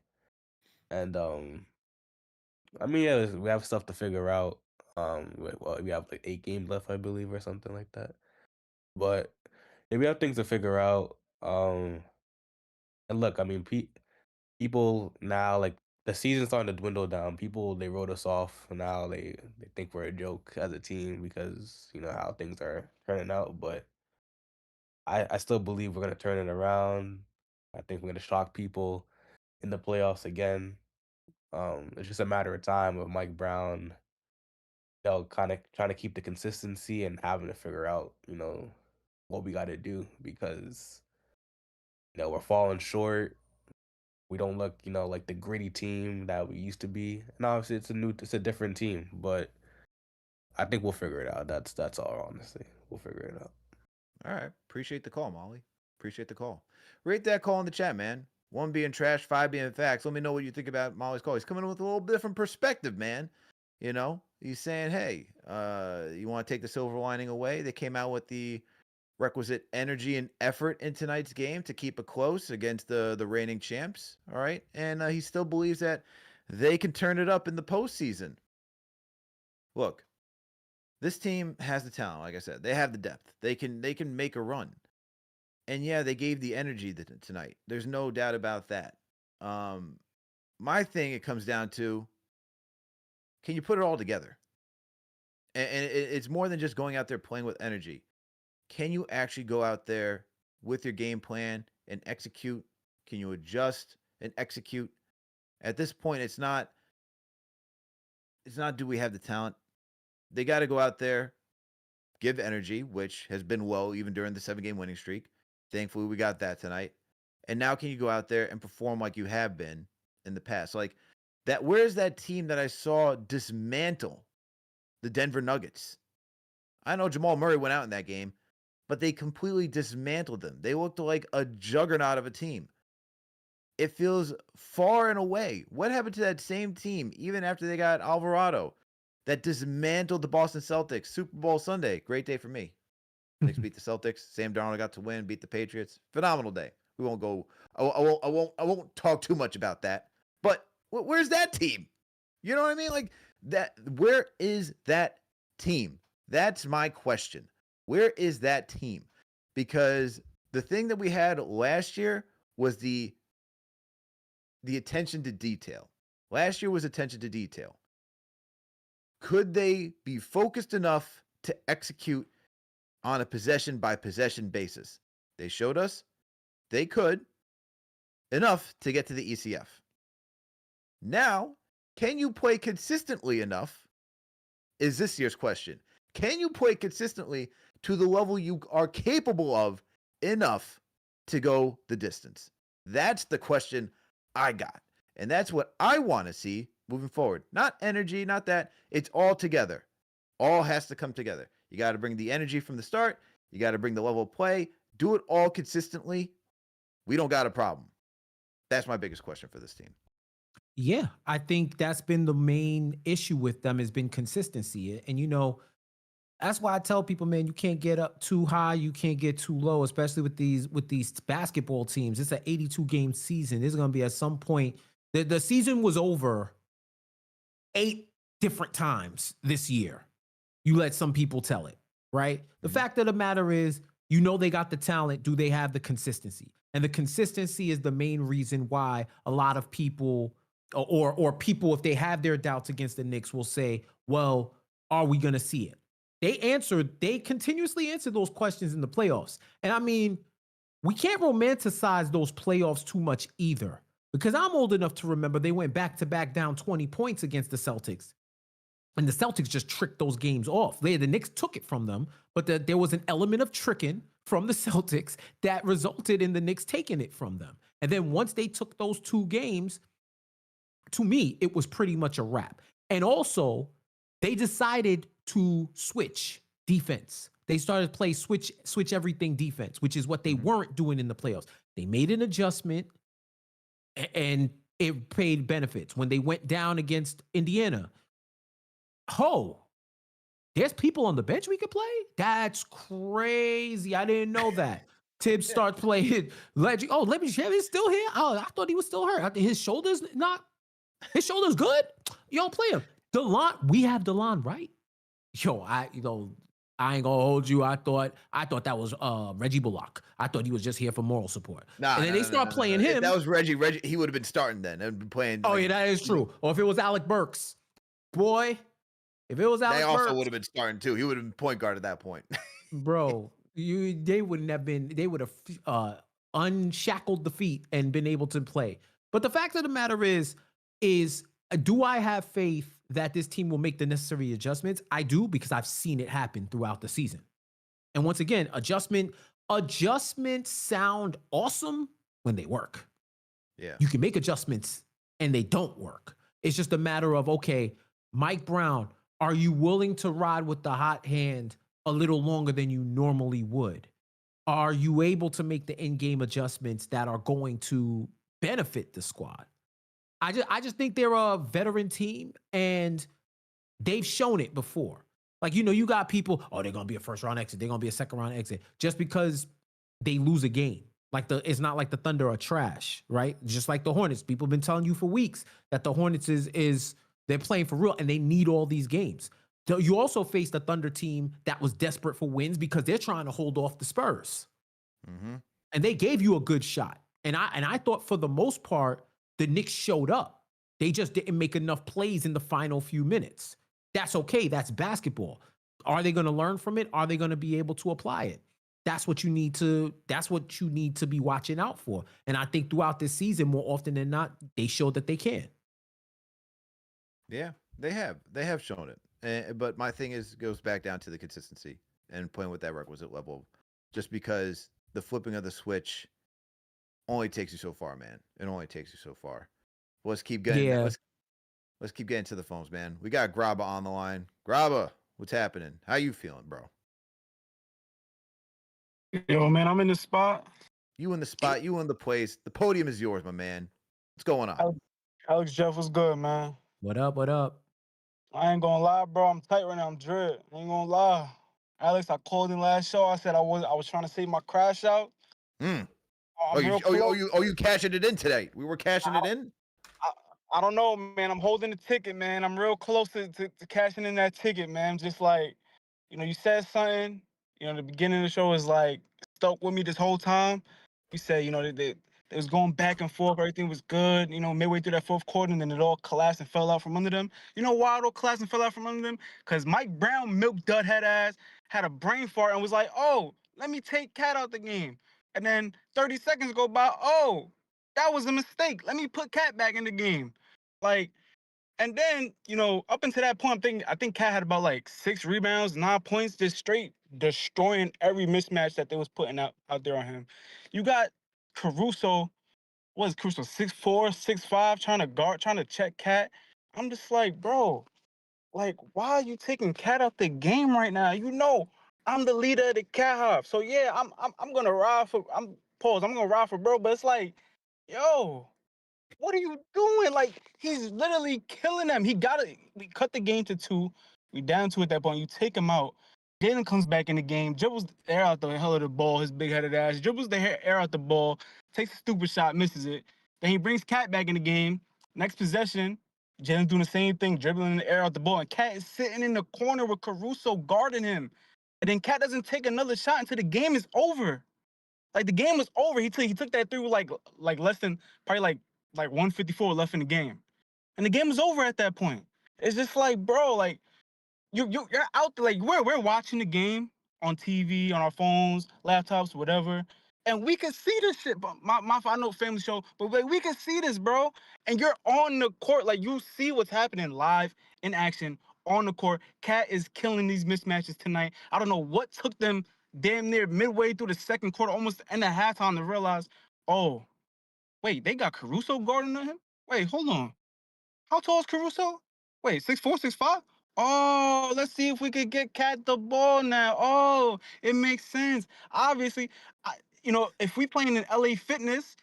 And I mean, yeah, we have stuff to figure out. We have like 8 games left, I believe, or something like that. But yeah, we have things to figure out. And look, I mean, people now, like, the season's starting to dwindle down. People, they wrote us off. Now they think we're a joke as a team because how things are turning out. But I still believe we're gonna turn it around. I think we're gonna shock people in the playoffs again. It's just a matter of time of Mike Brown, kind of trying to keep the consistency and having to figure out, what we got to do because, we're falling short. We don't look, like the gritty team that we used to be. And obviously, it's a different team, but I think we'll figure it out. That's all, honestly. We'll figure it out. All right. Appreciate the call, Maly. Appreciate the call. Rate that call in the chat, man. 1 being trash, 5 being facts. Let me know what you think about Maly's call. He's coming in with a little different perspective, man. He's saying, hey, you want to take the silver lining away? They came out with the requisite energy and effort in tonight's game to keep it close against the reigning champs. All right. And he still believes that they can turn it up in the postseason. Look, this team has the talent. Like I said, they have the depth. They can make a run. And yeah, they gave the energy tonight. There's no doubt about that. My thing, it comes down to, can you put it all together? And it's more than just going out there playing with energy. Can you actually go out there with your game plan and execute? Can you adjust and execute? At this point, it's not do we have the talent? They got to go out there, give energy, which has been low even during the 7-game winning streak. Thankfully, we got that tonight. And now can you go out there and perform like you have been in the past? Like that, where's that team that I saw dismantle the Denver Nuggets? I know Jamal Murray went out in that game, but they completely dismantled them. They looked like a juggernaut of a team. It feels far and away. What happened to that same team, even after they got Alvarado, that dismantled the Boston Celtics? Super Bowl Sunday, great day for me. Knicks beat the Celtics. Sam Darnold got to win, beat the Patriots. Phenomenal day. We won't go. I won't talk too much about that. But where's that team? You know what I mean? Like that. Where is that team? That's my question. Where is that team? Because the thing that we had last year was the attention to detail. Last year was attention to detail. Could they be focused enough to execute on a possession by possession basis? They showed us they could, enough to get to the ECF. Now, can you play consistently enough? Is this year's question. Can you play consistently to the level you are capable of enough to go the distance? That's the question I got. And that's what I want to see moving forward. Not energy, not that. It's all together. All has to come together. You got to bring the energy from the start. You got to bring the level of play. Do it all consistently. We don't got a problem. That's my biggest question for this team. Yeah, I think that's been the main issue with them has been consistency. And, you know, that's why I tell people, man, you can't get up too high. You can't get too low, especially with these basketball teams. It's an 82-game season. There's going to be at some point. The season was over 8 different times this year. You let some people tell it, right? The fact of the matter is, you know they got the talent. Do they have the consistency? And the consistency is the main reason why a lot of people or people, if they have their doubts against the Knicks, will say, well, are we going to see it? They continuously answer those questions in the playoffs. And I mean, we can't romanticize those playoffs too much either, because I'm old enough to remember they went back to back down 20 points against the Celtics. And the Celtics just tricked those games off. The Knicks took it from them, but there was an element of tricking from the Celtics that resulted in the Knicks taking it from them. And then once they took those 2 games, to me, it was pretty much a wrap. And also, they decided to switch defense. They started to play switch everything defense, which is what they weren't doing in the playoffs. They made an adjustment, and it paid benefits. When they went down against Indiana, there's people on the bench we could play? That's crazy. I didn't know that. Tibbs starts playing Legend. Oh, let me share. He's still here. Oh, I thought he was still hurt. His shoulder's good. Yo, play him. DeLon, we have DeLon, right? Yo, I ain't gonna hold you. I thought that was Reggie Bullock. I thought he was just here for moral support. And then they start playing him. If that was Reggie, he would have been starting then and been playing. Oh, yeah, that is true. Or if it was Alec Burks, boy. If it was Alec Burks, they also would have been starting too. He would have been point guard at that point. Bro, they wouldn't have been. They would have unshackled the feet and been able to play. But the fact of the matter is do I have faith that this team will make the necessary adjustments? I do, because I've seen it happen throughout the season. And once again, adjustments sound awesome when they work. Yeah. You can make adjustments and they don't work. It's just a matter of, okay, Mike Brown, are you willing to ride with the hot hand a little longer than you normally would? Are you able to make the in-game adjustments that are going to benefit the squad? I just think they're a veteran team, and they've shown it before. Like, you know, you got people, they're going to be a first-round exit. They're going to be a second-round exit just because they lose a game. It's not like the Thunder are trash, right? Just like the Hornets. People have been telling you for weeks that the Hornets they're playing for real, and they need all these games. So you also faced a Thunder team that was desperate for wins because they're trying to hold off the Spurs. Mm-hmm. And they gave you a good shot. And I thought for the most part, the Knicks showed up. They just didn't make enough plays in the final few minutes. That's okay. That's basketball. Are they going to learn from it? Are they going to be able to apply it? That's what you need to be watching out for. And I think throughout this season, more often than not, they showed that they can. Yeah, they have shown it. But my thing goes back down to the consistency and playing with that requisite level. Just because the flipping of the switch only takes you so far, man. It only takes you so far. Let's keep getting. Yeah. Let's keep getting to the phones, man. We got Grabba on the line. Grabba, what's happening? How you feeling, bro? Yo, man, I'm in the spot. You in the spot. You in the place. The podium is yours, my man. What's going on? Alex Jeff was good, man. What up? What up? I ain't gonna lie, bro. I'm tight right now. I'm dread. I ain't gonna lie. Alex, I called in last show. I said I was trying to save my crash out. Mm. I'm real close. You cashing it in today? We were cashing it in. I don't know, man. I'm holding the ticket, man. I'm real close to cashing in that ticket, man. Just like, you said something. The beginning of the show is like stuck with me this whole time. You said, they was going back and forth. Everything was good. Midway through that fourth quarter, and then it all collapsed and fell out from under them. You know why it all collapsed and fell out from under them? Because Mike Brown, milk dud head ass, had a brain fart and was like, "Oh, let me take Cat out the game." And then 30 seconds go by. Oh, that was a mistake. Let me put Cat back in the game. Like, and then, up until that point, I think Cat had about like 6 rebounds, 9 points, just straight destroying every mismatch that they was putting out there on him. You got Caruso, what is Caruso, 6'4", 6'5", trying to check Cat. I'm just like, bro, like, why are you taking Cat out the game right now? I'm the leader of the Cat Hop. So yeah, I'm gonna ride for I'm gonna ride for bro, but it's like, yo, what are you doing? Like, he's literally killing them. We cut the game to 2. We down 2 at that point. You take him out. Jaden comes back in the game, dribbles the air out the hell of the ball, his big-headed ass, dribbles the air out the ball, takes a stupid shot, misses it. Then he brings Cat back in the game. Next possession, Jaden's doing the same thing, dribbling the air out the ball, and Cat is sitting in the corner with Caruso guarding him. And then Cat doesn't take another shot until the game is over. Like, the game was over. He took that through like less than probably like 154 left in the game, and the game was over at that point. It's just like, bro, like you're out there, like we're watching the game on TV, on our phones, laptops, whatever, and we can see this shit. But I know family show, but like, we can see this, bro. And you're on the court, like you see what's happening live in action on the court. Cat is killing these mismatches tonight. I don't know what took them damn near midway through the second quarter, almost the end of halftime, to realize, oh, wait, they got Caruso guarding him? Wait, hold on. How tall is Caruso? Wait, 6'4", 6'5"? Oh, let's see if we could get Cat the ball now. Oh, it makes sense. Obviously, if we playing in LA Fitness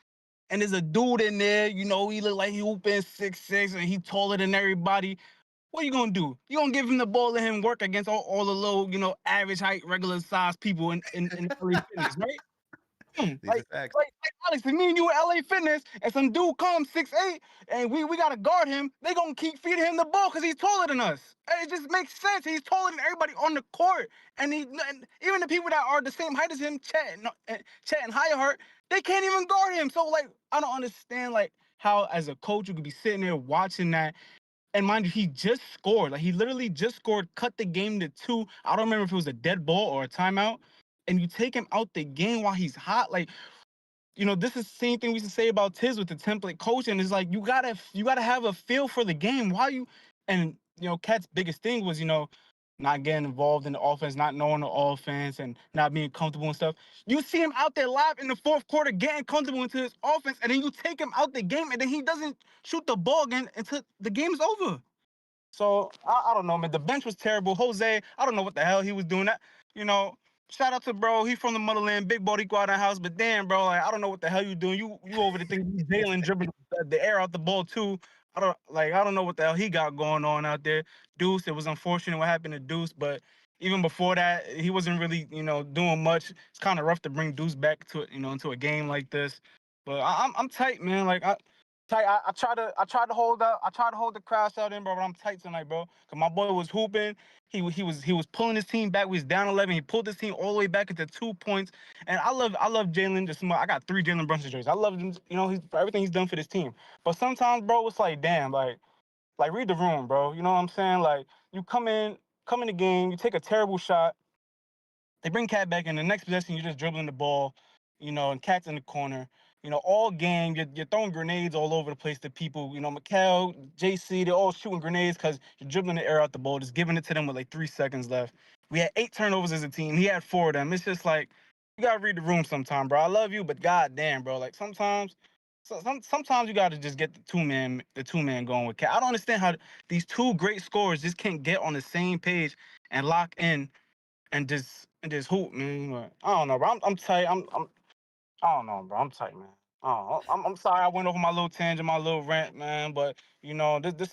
and there's a dude in there, he look like he hooping 6'6", and he taller than everybody, what are you going to do? You going to give him the ball, let him work against all the little, average height, regular size people in LA Fitness, right? These are facts. Like Alex, if me and you at LA Fitness and some dude comes 6'8" and we gotta guard him, they gonna keep feeding him the ball because he's taller than us. And it just makes sense. He's taller than everybody on the court, and even the people that are the same height as him, Chet and Highheart, they can't even guard him. So like, I don't understand like how as a coach you could be sitting there watching that. And mind you, he just scored. Like, he literally just scored, cut the game to 2. I don't remember if it was a dead ball or a timeout. And you take him out the game while he's hot. Like, this is the same thing we used to say about Tiz with the template coaching. It's like, you gotta have a feel for the game. Cat's biggest thing was, not getting involved in the offense, not knowing the offense, and not being comfortable and stuff. You see him out there live in the fourth quarter getting comfortable into his offense, and then you take him out the game, and then he doesn't shoot the ball again until the game's over. So, I don't know, man. The bench was terrible. Jose, I don't know what the hell he was doing. That, shout out to bro. He from the motherland, big body go out of the house. But damn, bro, like, I don't know what the hell you doing. You over the thing, Jalen dribbling the air out the ball too. I don't know what the hell he got going on out there. Deuce, it was unfortunate what happened to Deuce, but even before that, he wasn't really, doing much. It's kind of rough to bring Deuce back to into a game like this. But I'm tight, man. Like I tried to hold the crowd out in, bro, but I'm tight tonight, bro. Cause my boy was hooping. He was pulling his team back. We was down 11. He pulled his team all the way back into 2 points. And I love Jalen just much. I got 3 Jalen Brunson jerseys. I love him, for everything he's done for this team. But sometimes, bro, it's like, damn, like read the room, bro. You know what I'm saying? Like, you come in the game, you take a terrible shot. They bring Cat back in. The next possession, you're just dribbling the ball, and Cat's in the corner. All game, you're throwing grenades all over the place to people. Mikal, JC, they're all shooting grenades because you're dribbling the air out the ball, just giving it to them with like 3 seconds left. We had 8 turnovers as a team. He had 4 of them. It's just like, gotta read the room sometime, bro. I love you, but goddamn, bro. Like sometimes, sometimes you gotta just get the two man going with Cat. I don't understand how these two great scorers just can't get on the same page and lock in and just hoop, man. Like, I don't know, bro. I'm tight. I don't know, bro. I'm tight, man. I'm sorry I went over my little tangent, my little rant, man. But this is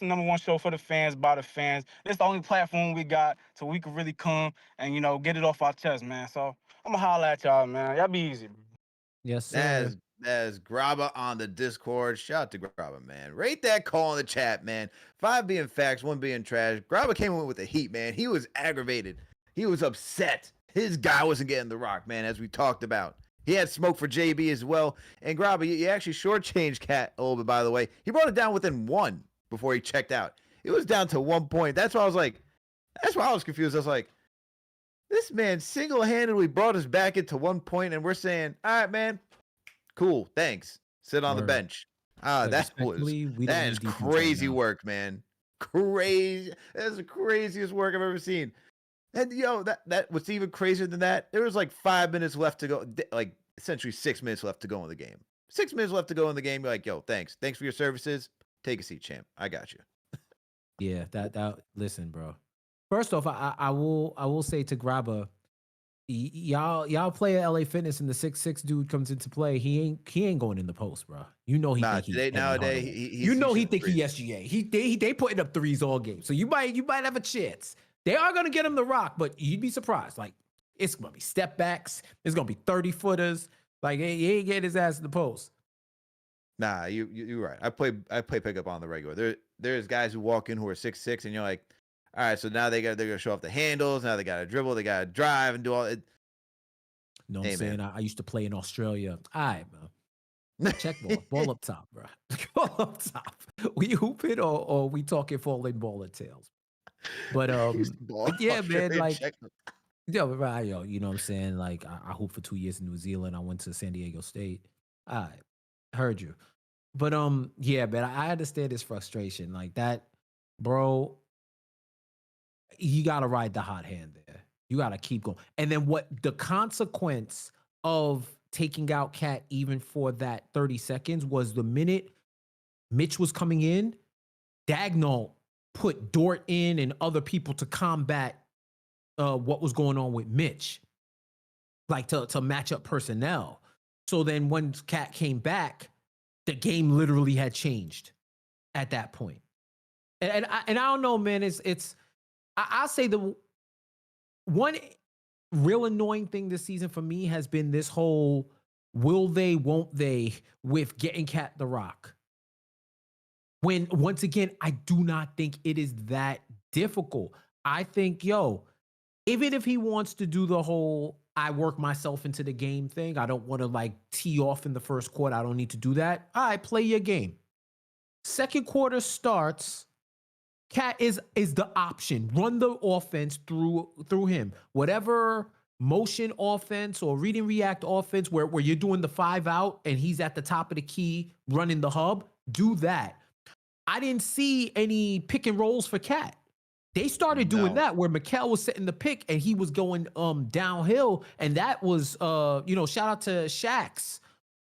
the #1 show for the fans, by the fans. This the only platform we got, so we can really come and get it off our chest, man. So I'm gonna holler at y'all, man. Y'all be easy, bro. Yes, sir. That's Grabba on the Discord. Shout out to Grabba, man. Rate that call in the chat, man. 5 being facts, 1 being trash. Grabba came in with the heat, man. He was aggravated. He was upset. His guy wasn't getting the rock, man, as we talked about. He had smoke for JB as well. And Grabba, you actually shortchanged Cat a little bit, by the way. He brought it down within 1 before he checked out. It was down to 1 point. That's why I was confused. I was like, this man single-handedly brought us back into 1 point, and we're saying, all right, man, cool, thanks. Sit on the bench. That is crazy work, man. Crazy. That's the craziest work I've ever seen. And that what's even crazier than that, there was like 5 minutes left to go, like essentially 6 minutes left to go in the game. 6 minutes left to go in the game. You're like, yo, thanks for your services. Take a seat, champ. I got you. Yeah, that listen, bro. First off, I will say to Grabba, y'all play at LA Fitness and the 6'6" dude comes into play. He ain't going in the post, bro. You know he think he nowadays he think he SGA. They putting up threes all game. So you might have a chance. They are gonna get him the rock, but you'd be surprised. Like it's gonna be step backs. It's gonna be 30-footers. Like he ain't getting his ass in the post. Nah, you're right. I play pickup on the regular. There's guys who walk in who are 6'6", and you're like, all right, so now they're gonna show off the handles. Now they gotta dribble, they gotta drive and do all it. No, I'm saying I used to play in Australia. All right, man. Check ball up top, bro. Ball up top. We hooping or we talking falling ball and tails. But yeah, man, like right, you know what I'm saying? Like I hooped for 2 years in New Zealand. I went to San Diego State. I heard you. But yeah, man, I understand his frustration. Like that, bro. You gotta ride the hot hand there. You gotta keep going. And then what the consequence of taking out Cat even for that 30 seconds was the minute Mitch was coming in, Dagnall put Dort in and other people to combat what was going on with Mitch, like to match up personnel. So then when Cat came back, the game literally had changed at that point. And I don't know, man. I'll say the one real annoying thing this season for me has been this whole will they, won't they with getting Cat the rock. When, once again, I do not think it is that difficult. I think, even if he wants to do the whole I work myself into the game thing, I don't want to like tee off in the first quarter. I don't need to do that. All right, play your game. Second quarter starts. Cat is the option. Run the offense through him. Whatever motion offense or read and react offense where you're doing the 5 out and he's at the top of the key running the hub, do that. I didn't see any pick and rolls for Cat. They started doing that where Mikal was setting the pick and he was going downhill, and that was shout out to Shax,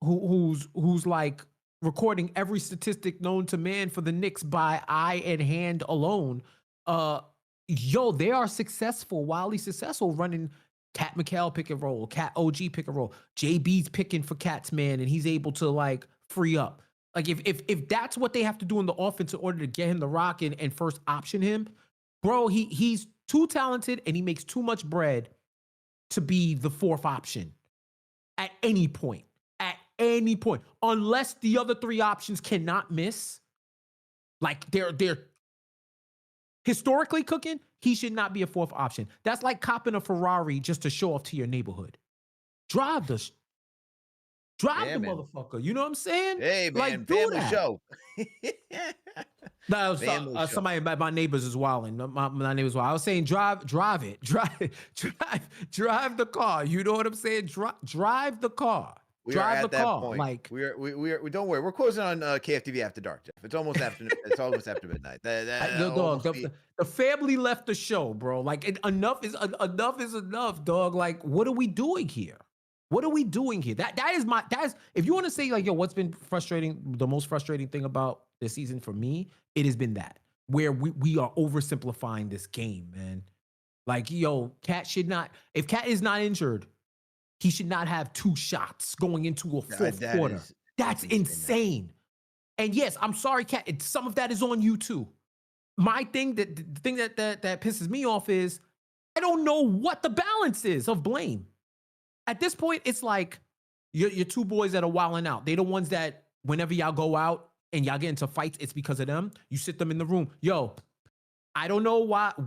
who's like recording every statistic known to man for the Knicks by eye and hand alone. They are successful, wildly successful running Cat Mikal pick and roll, Cat OG pick and roll. JB's picking for Cat's man, and he's able to like free up. Like if that's what they have to do in the offense in order to get him the rock and first option him, bro, he's too talented and he makes too much bread to be the 4th option at any point. At any point, unless the other 3 options cannot miss, like they're historically cooking, he should not be a 4th option. That's like copping a Ferrari just to show off to your neighborhood. Drive the motherfucker. You know what I'm saying? Hey, man, like, family show. No, somebody, my neighbors is wilding. My neighbors wild. I was saying, drive the car. You know what I'm saying? Drive the car. Drive the car. Point. Like we don't worry. We're closing on KFTV after dark, Jeff. It's almost after midnight. The family left the show, bro. Like enough is enough, dog. Like, what are we doing here? What are we doing here? That is if you want to say like, yo, what's been frustrating, the most frustrating thing about this season for me, it has been that where we are oversimplifying this game, man. Like, yo, Cat should not, if Cat is not injured, he should not have 2 shots going into a fourth quarter. That's insane. And yes, I'm sorry, Cat. Some of that is on you too. My thing the thing that pisses me off is I don't know what the balance is of blame. At this point, it's like your 2 boys that are wilding out. They the ones that whenever y'all go out and y'all get into fights, it's because of them. You sit them in the room. Yo, I don't know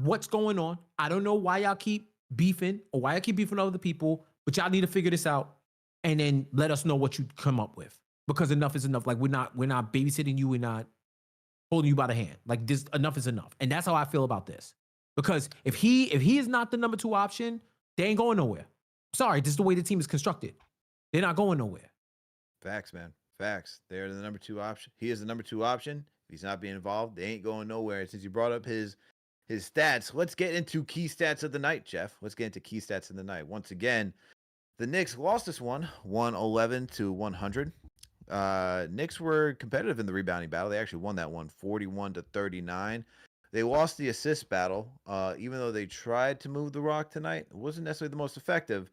what's going on. I don't know why y'all keep beefing or why y'all keep beefing with other people, but y'all need to figure this out and then let us know what you come up with. Because enough is enough. Like we're not babysitting you. We're not holding you by the hand. Like this, enough is enough. And that's how I feel about this. Because if he is not the number 2 option, they ain't going nowhere. Sorry, this is the way the team is constructed. They're not going nowhere. Facts, man. Facts. They're the number 2 option. He is the number 2 option. If he's not being involved, they ain't going nowhere. Since you brought up his stats, let's get into key stats of the night, Jeff. Let's get into key stats of the night. Once again, the Knicks lost this one, 111 to 100. Knicks were competitive in the rebounding battle. They actually won that one, 41 to 39. They lost the assist battle, even though they tried to move the rock tonight. It wasn't necessarily the most effective.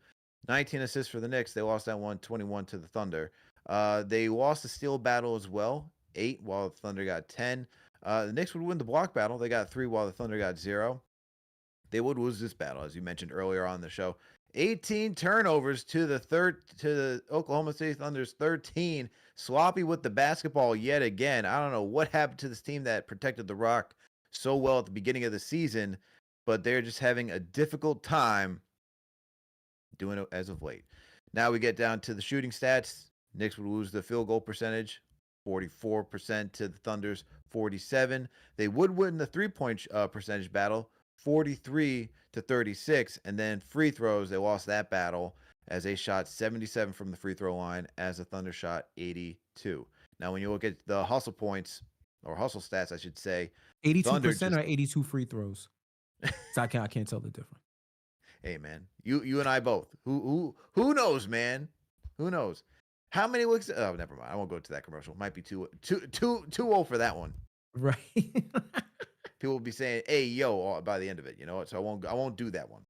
19 assists for the Knicks. They lost that one, 21 to the Thunder. They lost the steal battle as well, 8, while the Thunder got 10. The Knicks would win the block battle. They got 3, while the Thunder got 0. They would lose this battle, as you mentioned earlier on the show. 18 turnovers to the Oklahoma City Thunder's 13. Sloppy with the basketball yet again. I don't know what happened to this team that protected the rock so well at the beginning of the season, but they're just having a difficult time doing it as of late. Now we get down to the shooting stats. Knicks would lose the field goal percentage, 44% to the Thunder's 47. They would win the 3-point percentage battle, 43 to 36, and then free throws, they lost that battle as they shot 77 from the free throw line as the Thunder shot 82. Now when you look at the hustle points, or hustle stats I should say, 82% or 82 free throws. So I can't tell the difference. Hey man, you and I both. Who knows, man? Who knows? How many looks? Oh, never mind. I won't go to that commercial. Might be too old for that one. Right. People will be saying, "Hey, yo," by the end of it, you know. So I won't do that one.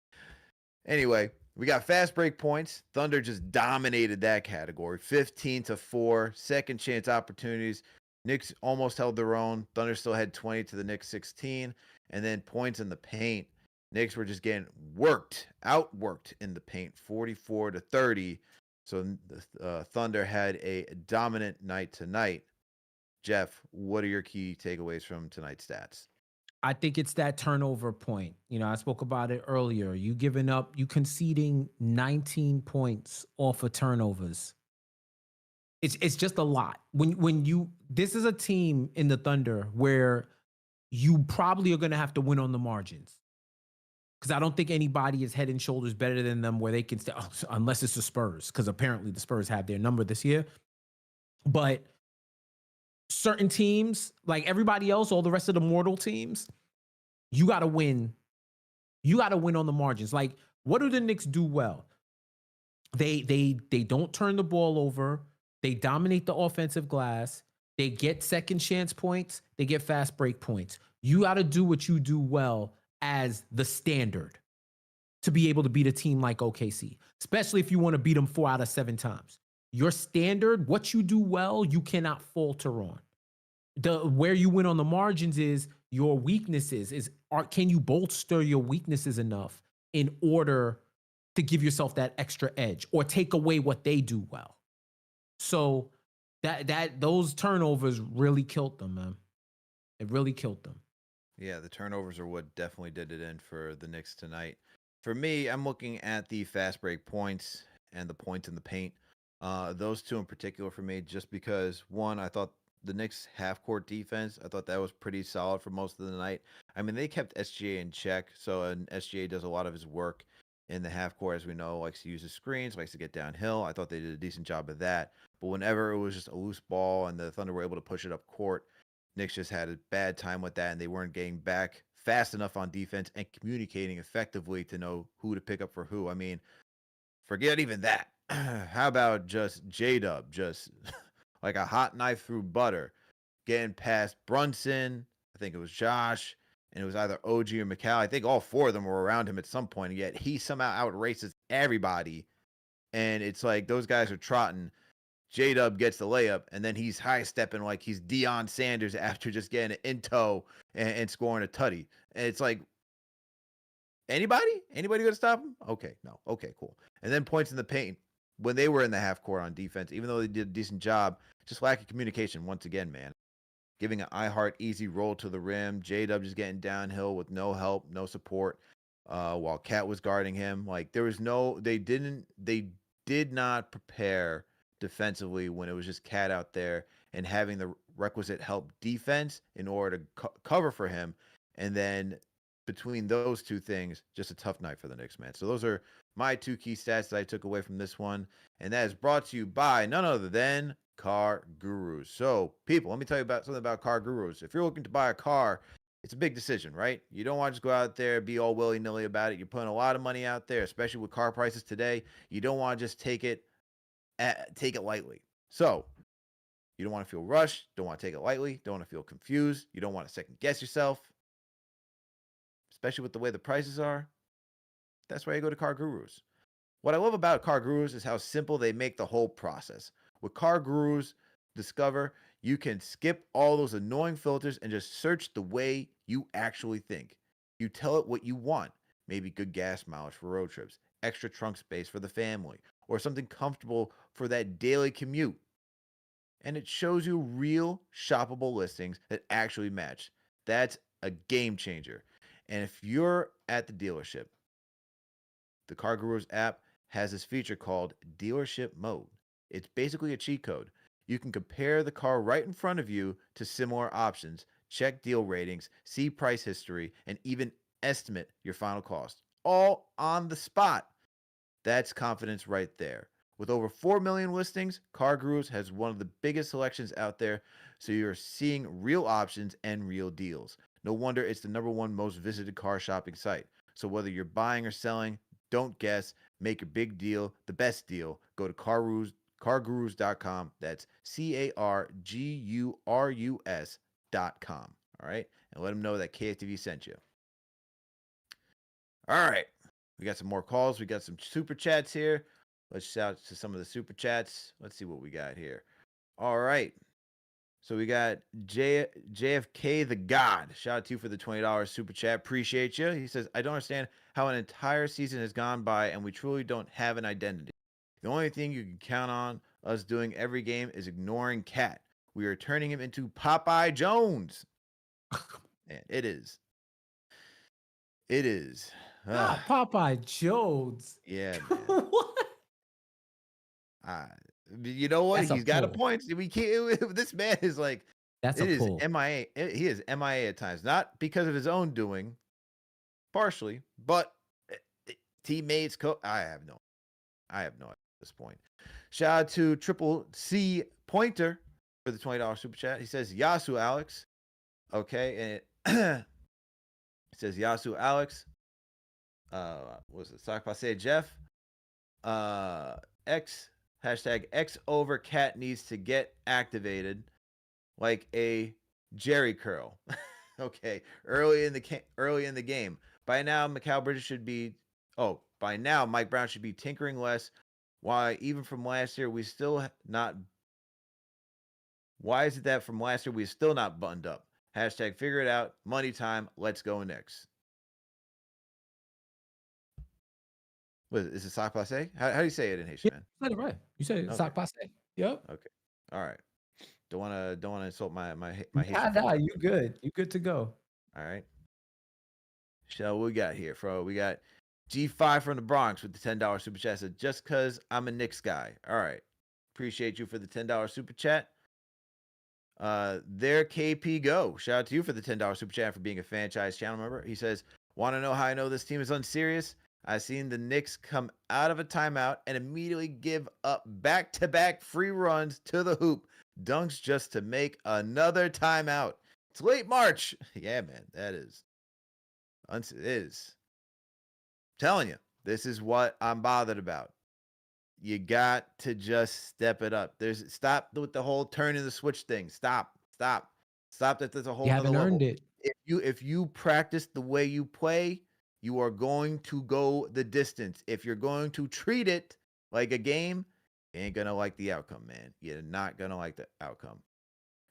Anyway, we got fast break points. Thunder just dominated that category, 15 to 4. Second chance opportunities. Knicks almost held their own. Thunder still had 20 to the Knicks 16, and then points in the paint. Knicks were just getting outworked in the paint, 44 to 30. So the Thunder had a dominant night tonight. Jeff, what are your key takeaways from tonight's stats? I think it's that turnover point. You know, I spoke about it earlier. You conceding 19 points off of turnovers. It's just a lot. This is a team in the Thunder where you probably are going to have to win on the margins. Because I don't think anybody is head and shoulders better than them where they can stay, unless it's the Spurs, because apparently the Spurs have their number this year. But certain teams, like everybody else, all the rest of the mortal teams, you got to win. You got to win on the margins. Like, what do the Knicks do well? They don't turn the ball over. They dominate the offensive glass. They get second chance points. They get fast break points. You got to do what you do well as the standard to be able to beat a team like OKC, especially if you want to beat them 4 out of 7 times. Your standard, what you do well, you cannot falter on. Where you win on the margins is your weaknesses. Can you bolster your weaknesses enough in order to give yourself that extra edge or take away what they do well? So those turnovers really killed them, man. It really killed them. Yeah, the turnovers are what definitely did it in for the Knicks tonight. For me, I'm looking at the fast break points and the points in the paint. Those two in particular for me, just because, one, I thought the Knicks half-court defense, I thought that was pretty solid for most of the night. I mean, they kept SGA in check, and SGA does a lot of his work in the half-court, as we know, likes to use the screens, likes to get downhill. I thought they did a decent job of that. But whenever it was just a loose ball and the Thunder were able to push it up court, Knicks just had a bad time with that, and they weren't getting back fast enough on defense and communicating effectively to know who to pick up for who. I mean, forget even that. How about just J-Dub, just like a hot knife through butter, getting past Brunson, I think it was Josh, and it was either OG or Macau. I think all four of them were around him at some point, and yet he somehow outraces everybody. And it's like those guys are trotting. J-Dub gets the layup, and then he's high-stepping like he's Deion Sanders after just getting it in tow and scoring a tutty. And it's like, anybody going to stop him? Okay, no. Okay, cool. And then points in the paint when they were in the half court on defense, even though they did a decent job, just lack of communication once again, man. Giving an I Heart easy roll to the rim. J-Dub just getting downhill with no help, no support, while Cat was guarding him. Like, there was no, they did not prepare defensively when it was just Cat out there and having the requisite help defense in order to cover for him. And then between those two things, just a tough night for the Knicks, man. So those are my two key stats that I took away from this one. And that is brought to you by none other than Car Gurus. So, people, let me tell you about something about Car Gurus. If you're looking to buy a car, it's a big decision, right? You don't want to just go out there, be all willy-nilly about it. You're putting a lot of money out there, especially with car prices today. You don't want to just take it lightly. So, you don't want to feel rushed, don't want to take it lightly, don't want to feel confused, you don't want to second guess yourself, especially with the way the prices are. That's why you go to Car Gurus. What I love about Car Gurus is how simple they make the whole process. With Car Gurus Discover, you can skip all those annoying filters and just search the way you actually think. You tell it what you want. Maybe good gas mileage for road trips, extra trunk space for the family, or something comfortable for that daily commute. And it shows you real shoppable listings that actually match. That's a game changer. And if you're at the dealership, the Car Gurus app has this feature called Dealership Mode. It's basically a cheat code. You can compare the car right in front of you to similar options, check deal ratings, see price history, and even estimate your final cost, all on the spot. That's confidence right there. With over 4 million listings, Car Gurus has one of the biggest selections out there, so you're seeing real options and real deals. No wonder it's the #1 most visited car shopping site. So whether you're buying or selling, don't guess, make your big deal the best deal. Go to cargurus.com. That's CARGURUS.com. All right? And let them know that KFTV sent you. All right. We got some more calls. We got some super chats here. Let's shout out to some of the super chats. Let's see what we got here. All right. So we got JFK the God. Shout out to you for the $20 super chat. Appreciate you. He says, I don't understand how an entire season has gone by and we truly don't have an identity. The only thing you can count on us doing every game is ignoring Cat. We are turning him into Popeye Jones. Man, it is. It is. Not Popeye Jones. Yeah, man. What? You know what? That's a He's got a pull. point. We can't. This man is like, That's it a is pull. MIA. He is MIA at times, not because of his own doing, partially, but teammates. I have no idea at this point. Shout out to Triple C Pointer for the $20 super chat. He says Yasu Alex. Okay, and it says Yasu Alex. Was it Sock Passe Jeff? X hashtag X over Cat needs to get activated like a Jerry curl. Okay, early in the game. By now, Mikal Bridges should be. Oh, by now, Mike Brown should be tinkering less. Why? Even from last year, we still not. Why is it that from last year we still not buttoned up? Hashtag figure it out. Money time. Let's go Knicks. What is it? Sock passe? How do you say it in Haitian, man? You said it right. You said it. Okay. Sock passe. Yep. Okay. All right. Don't want to insult my Haitian. Nah, you good. You good to go. All right. So what we got here, bro? We got G5 from the Bronx with the $10 super chat. Said, just because I'm a Knicks guy. All right. Appreciate you for the $10 super chat. There KP Go. Shout out to you for the $10 super chat for being a franchise channel member. He says, want to know how I know this team is unserious? I seen the Knicks come out of a timeout and immediately give up back-to-back free runs to the hoop. Dunks just to make another timeout. It's late March. Yeah, man, that is. It is. I'm telling you, this is what I'm bothered about. You got to just step it up. Stop with the whole turning the switch thing. Stop. That there's a whole You nother haven't earned level. it. If you practice the way you play, you are going to go the distance. If you're going to treat it like a game, you ain't gonna like the outcome, man. You're not gonna like the outcome.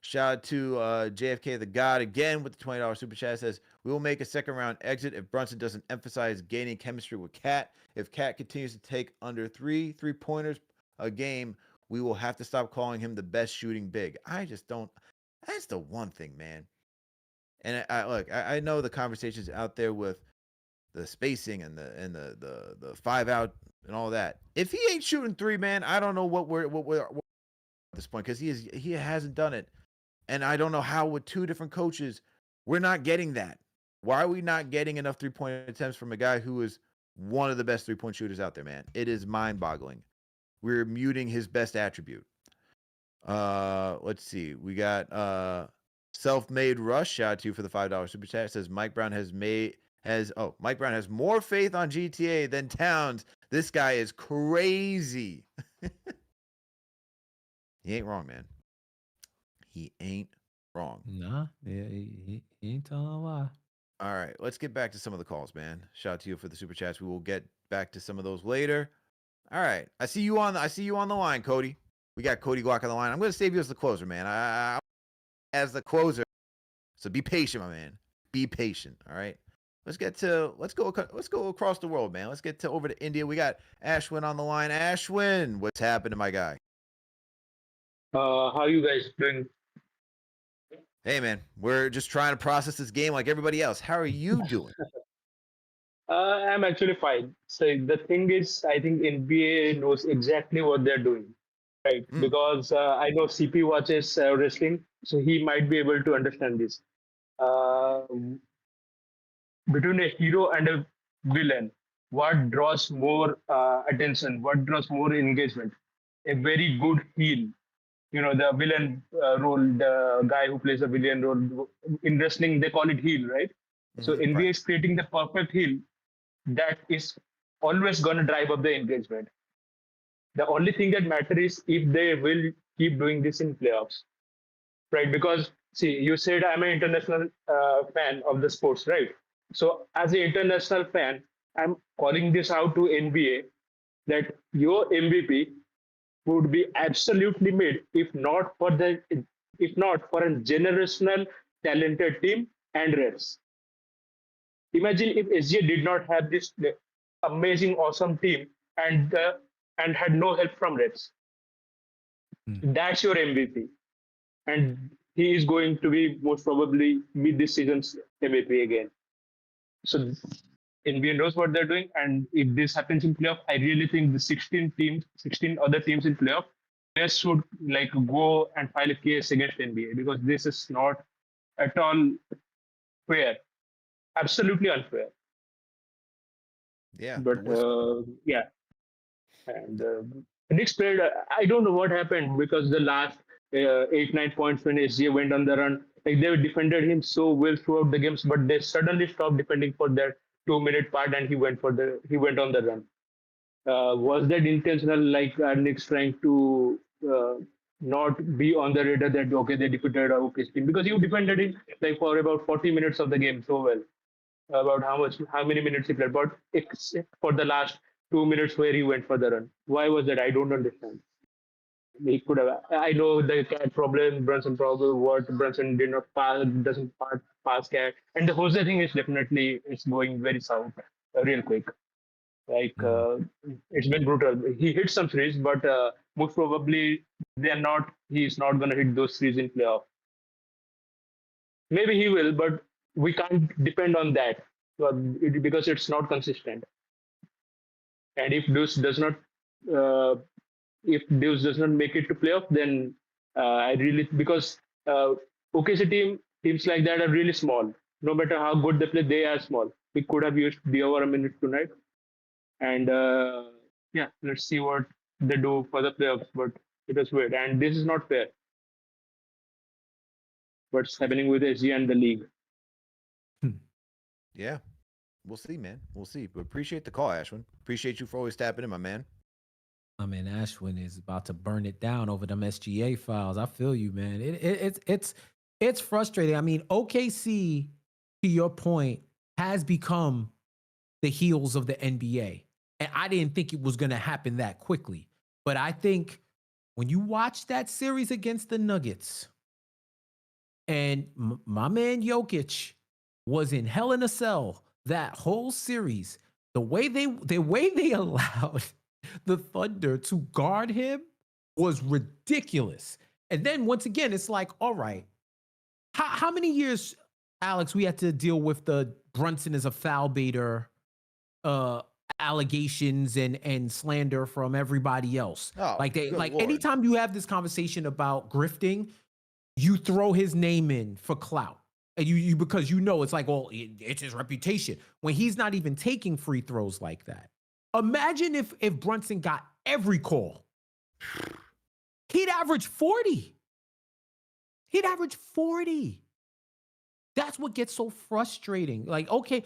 Shout out to JFK the God again with the $20 super chat. Says we will make a second round exit if Brunson doesn't emphasize gaining chemistry with Cat. If Cat continues to take under 3 3-pointers a game, we will have to stop calling him the best shooting big. I just don't. That's the one thing, man. And I know the conversations out there with the spacing and the 5 out and all that. If he ain't shooting three, man, I don't know what we're at this point because he hasn't done it. And I don't know how with two different coaches, we're not getting that. Why are we not getting enough 3-point attempts from a guy who is one of the best 3-point shooters out there, man? It is mind-boggling. We're muting his best attribute. Let's see. We got Self-Made Rush. Shout out to you for the $5 super chat. It says Mike Brown has more faith on GTA than Towns. This guy is crazy. He ain't wrong, man. He ain't wrong. Nah, yeah, he ain't telling a lie. All right, let's get back to some of the calls, man. Shout out to you for the super chats. We will get back to some of those later. All right, I see you on the line, Cody. We got Cody Glock on the line. I'm going to save you as the closer, man. As the closer. So be patient, my man. Be patient. All right. Let's go across the world, man. Let's get over to India. We got Ashwin on the line. Ashwin, what's happening, my guy? How you guys doing? Hey, man, we're just trying to process this game like everybody else. How are you doing? I'm actually fine. So the thing is, I think NBA knows exactly what they're doing, right? Because I know CP watches wrestling, so he might be able to understand this. Between a hero and a villain, what draws more attention? What draws more engagement? A very good heel. The villain role, the guy who plays a villain role in wrestling, they call it heel, right? So NBA right. is creating the perfect heel that is always going to drive up the engagement. The only thing that matters is if they will keep doing this in playoffs, right? Because see, you said I'm an international fan of the sports, right? So as an international fan, I'm calling this out to NBA that your MVP would be absolutely made if not for a generational talented team and refs. Imagine if SGA did not have this amazing, awesome team and had no help from refs. That's your MVP, and he is going to be most probably this season's MVP again. So NBA knows what they're doing, and if this happens in playoff, I really think the 16 other teams in playoff, they should go and file a case against NBA because this is not at all fair, absolutely unfair. Yeah, But yeah, and Knicks played. I don't know what happened because the last 8-9 points when SGA went on the run, they defended him so well throughout the games, but they suddenly stopped defending for that 2-minute part, and he went on the run. Was that intentional? Knicks trying to not be on the radar that okay they defeated OKC team because you defended him for about 40 minutes of the game so well. About how many minutes he played, but except for the last 2 minutes where he went for the run. Why was that? I don't understand. He could have. I know the cat problem, Brunson problem. What Brunson did not doesn't pass cat, and the Jose thing is definitely it's going very south, real quick. It's been brutal. He hit some threes, but most probably he's not going to hit those threes in playoff. Maybe he will, but we can't depend on that because it's not consistent. And if Deuce does not make it to playoff, then I really because OKC teams like that are really small. No matter how good they play, they are small. We could have used the over a minute tonight. And yeah, let's see what they do for the playoffs. But it was weird, and this is not fair. What's happening with SG and the league? Yeah, we'll see, man. We'll see. But appreciate the call, Ashwin. Appreciate you for always tapping in, my man. I mean, Ashwin is about to burn it down over them SGA files. I feel you, man. It's frustrating. I mean, OKC, to your point, has become the heels of the NBA, and I didn't think it was going to happen that quickly. But I think when you watch that series against the Nuggets, and my man Jokic was in hell in a cell that whole series, the way they allowed the Thunder to guard him was ridiculous. And then once again, it's like, all right, how many years, Alex, we had to deal with the Brunson is a foul baiter allegations and slander from everybody else. Oh, Like good Lord. anytime you have this conversation about grifting, you throw his name in for clout. And you because you know it's like, well, it's his reputation. When he's not even taking free throws like that. Imagine if Brunson got every call. He'd average 40. He'd average 40. That's what gets so frustrating. Like, okay,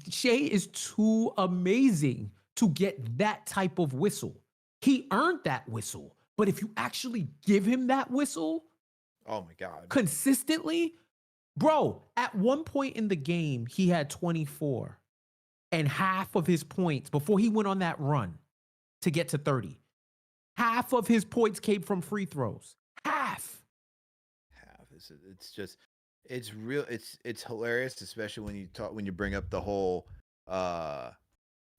Shea is too amazing to get that type of whistle. He earned that whistle. But if you actually give him that whistle, oh my God, consistently, bro, at one point in the game, he had 24. And half of his points before he went on that run to get to 30, half of his points came from free throws. Half. It's just, it's real. It's hilarious, especially when you bring up the whole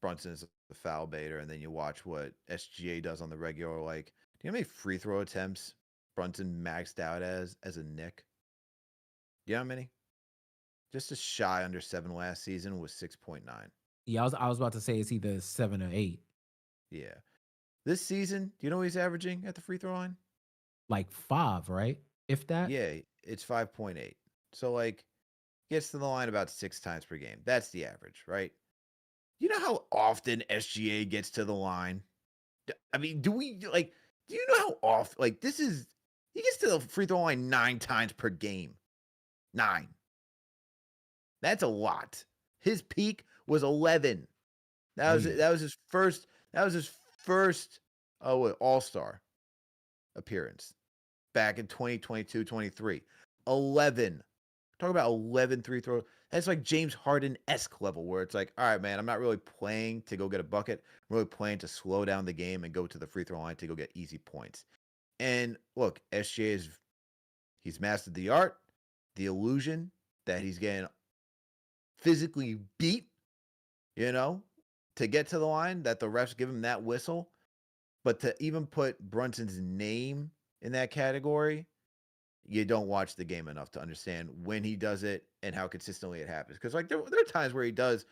Brunson's the foul baiter, and then you watch what SGA does on the regular. Like, do you know how many free throw attempts Brunson maxed out as a Knick? You know how many? Just a shy under 7 last season was 6.9. Yeah, I was about to say it's either 7 or 8. Yeah. This season, do you know what he's averaging at the free throw line? Like 5, right? If that? Yeah, it's 5.8. So, like, gets to the line about 6 times per game. That's the average, right? You know how often SGA gets to the line? I mean, do you know how often? Like, he gets to the free throw line 9 times per game. 9. That's a lot. His peak was 11. That was his first All-Star appearance back in 2022-23. 11. Talk about 11 free throws. That's like James Harden-esque level where it's like, all right, man, I'm not really playing to go get a bucket. I'm really playing to slow down the game and go to the free throw line to go get easy points. And look, SGA he's mastered the art, the illusion that he's getting physically beat, to get to the line, that the refs give him that whistle. But to even put Brunson's name in that category, you don't watch the game enough to understand when he does it and how consistently it happens. Because like there are times where he does,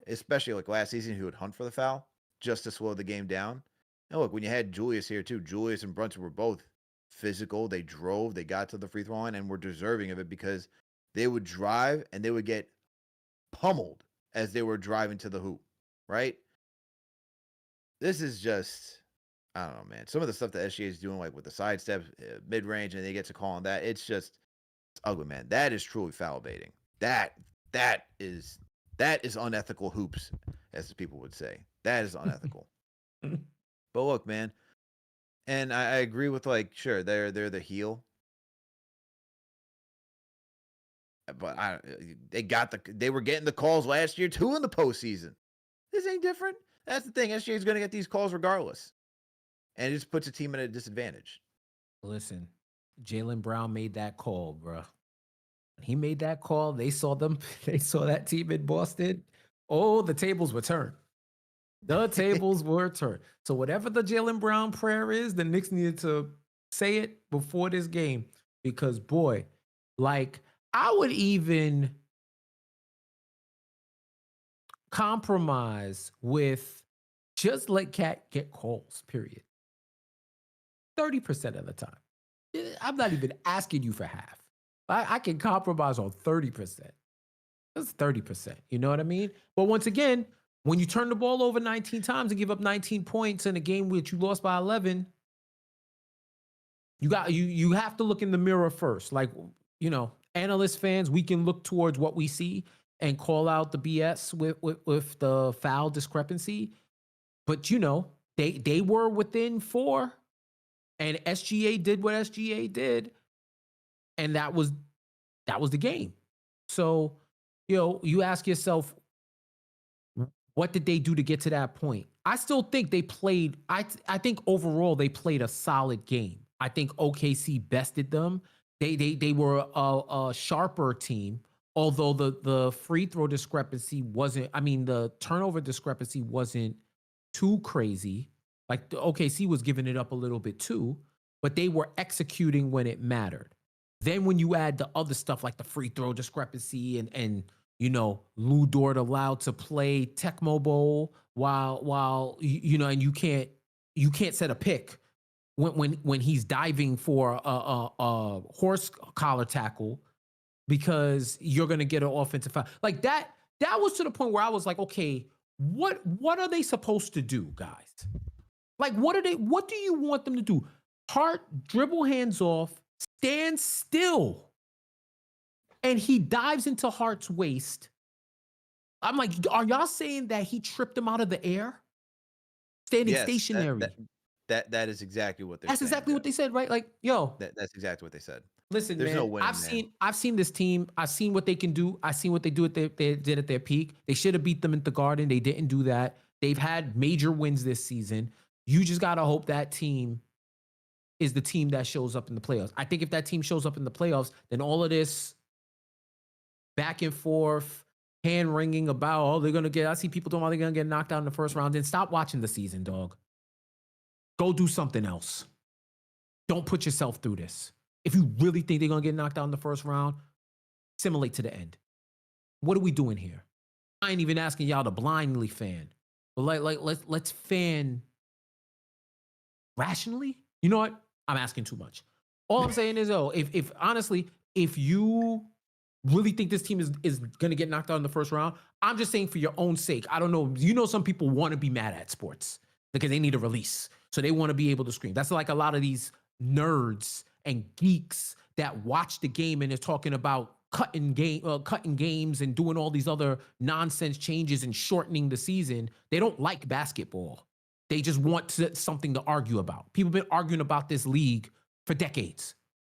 especially like last season, he would hunt for the foul just to slow the game down. And look, when you had Julius here too, Julius and Brunson were both physical. They drove, they got to the free throw line, and were deserving of it because they would drive and they would get pummeled as they were driving to the hoop, right? This is just, I don't know, man. Some of the stuff that SGA is doing, like with the sidestep, mid-range, and they get to call on that, it's ugly, man. That is truly foul baiting. That is unethical hoops, as people would say. That is unethical. But look, man, and I agree with, like, sure, they're the heel. But they were getting the calls last year too in the postseason. This ain't different. That's the thing. SGA is going to get these calls regardless, and it just puts a team at a disadvantage. Listen, Jaylen Brown made that call, bro. He made that call. They saw that team in Boston. Oh, the tables were turned. The tables were turned. So whatever the Jaylen Brown prayer is, the Knicks needed to say it before this game because, boy, like, I would even compromise with just let Cat get calls, period. 30% of the time. I'm not even asking you for half. I can compromise on 30%. That's 30%. You know what I mean? But once again, when you turn the ball over 19 times and give up 19 points in a game which you lost by 11, you have to look in the mirror first. Like, analyst fans, we can look towards what we see and call out the BS with the foul discrepancy. But, They were within 4, and SGA did what SGA did, and that was the game. So, you ask yourself, what did they do to get to that point? I still think they played. I think overall they played a solid game. I think OKC bested them. They were a sharper team, although the free throw discrepancy wasn't. I mean, the turnover discrepancy wasn't too crazy. Like the OKC was giving it up a little bit too, but they were executing when it mattered. Then when you add the other stuff like the free throw discrepancy and Lou Dort allowed to play Tecmo Bowl while and you can't set a pick when he's diving for a horse collar tackle because you're gonna get an offensive foul. Like that was to the point where I was like, okay, what are they supposed to do, guys? Like what do you want them to do? Hart dribble hands off, stand still. And he dives into Hart's waist. I'm like, are y'all saying that he tripped him out of the air? Standing stationary. That is exactly what they're That's saying. exactly what they said, right? Like, that's exactly what they said. Listen, There's man, no winning, I've seen this team. I've seen what they can do. I've seen what they did at their peak. They should have beat them at the Garden. They didn't do that. They've had major wins this season. You just gotta hope that team is the team that shows up in the playoffs. I think if that team shows up in the playoffs, then all of this back and forth, hand wringing about, they're going to get, I see people talking about they're going to get knocked out in the first round. Then stop watching the season, dog. Go do something else. Don't put yourself through this. If you really think they're going to get knocked out in the first round, simulate to the end. What are we doing here? I ain't even asking y'all to blindly fan, but let's fan rationally. You know what? I'm asking too much. All I'm saying is, if honestly, if you really think this team is going to get knocked out in the first round, I'm just saying for your own sake. I don't know. Some people want to be mad at sports because they need a release. So they want to be able to scream. That's like a lot of these nerds and geeks that watch the game and they're talking about cutting games and doing all these other nonsense changes and shortening the season. They don't like basketball. They just want something to argue about. People have been arguing about this league for decades.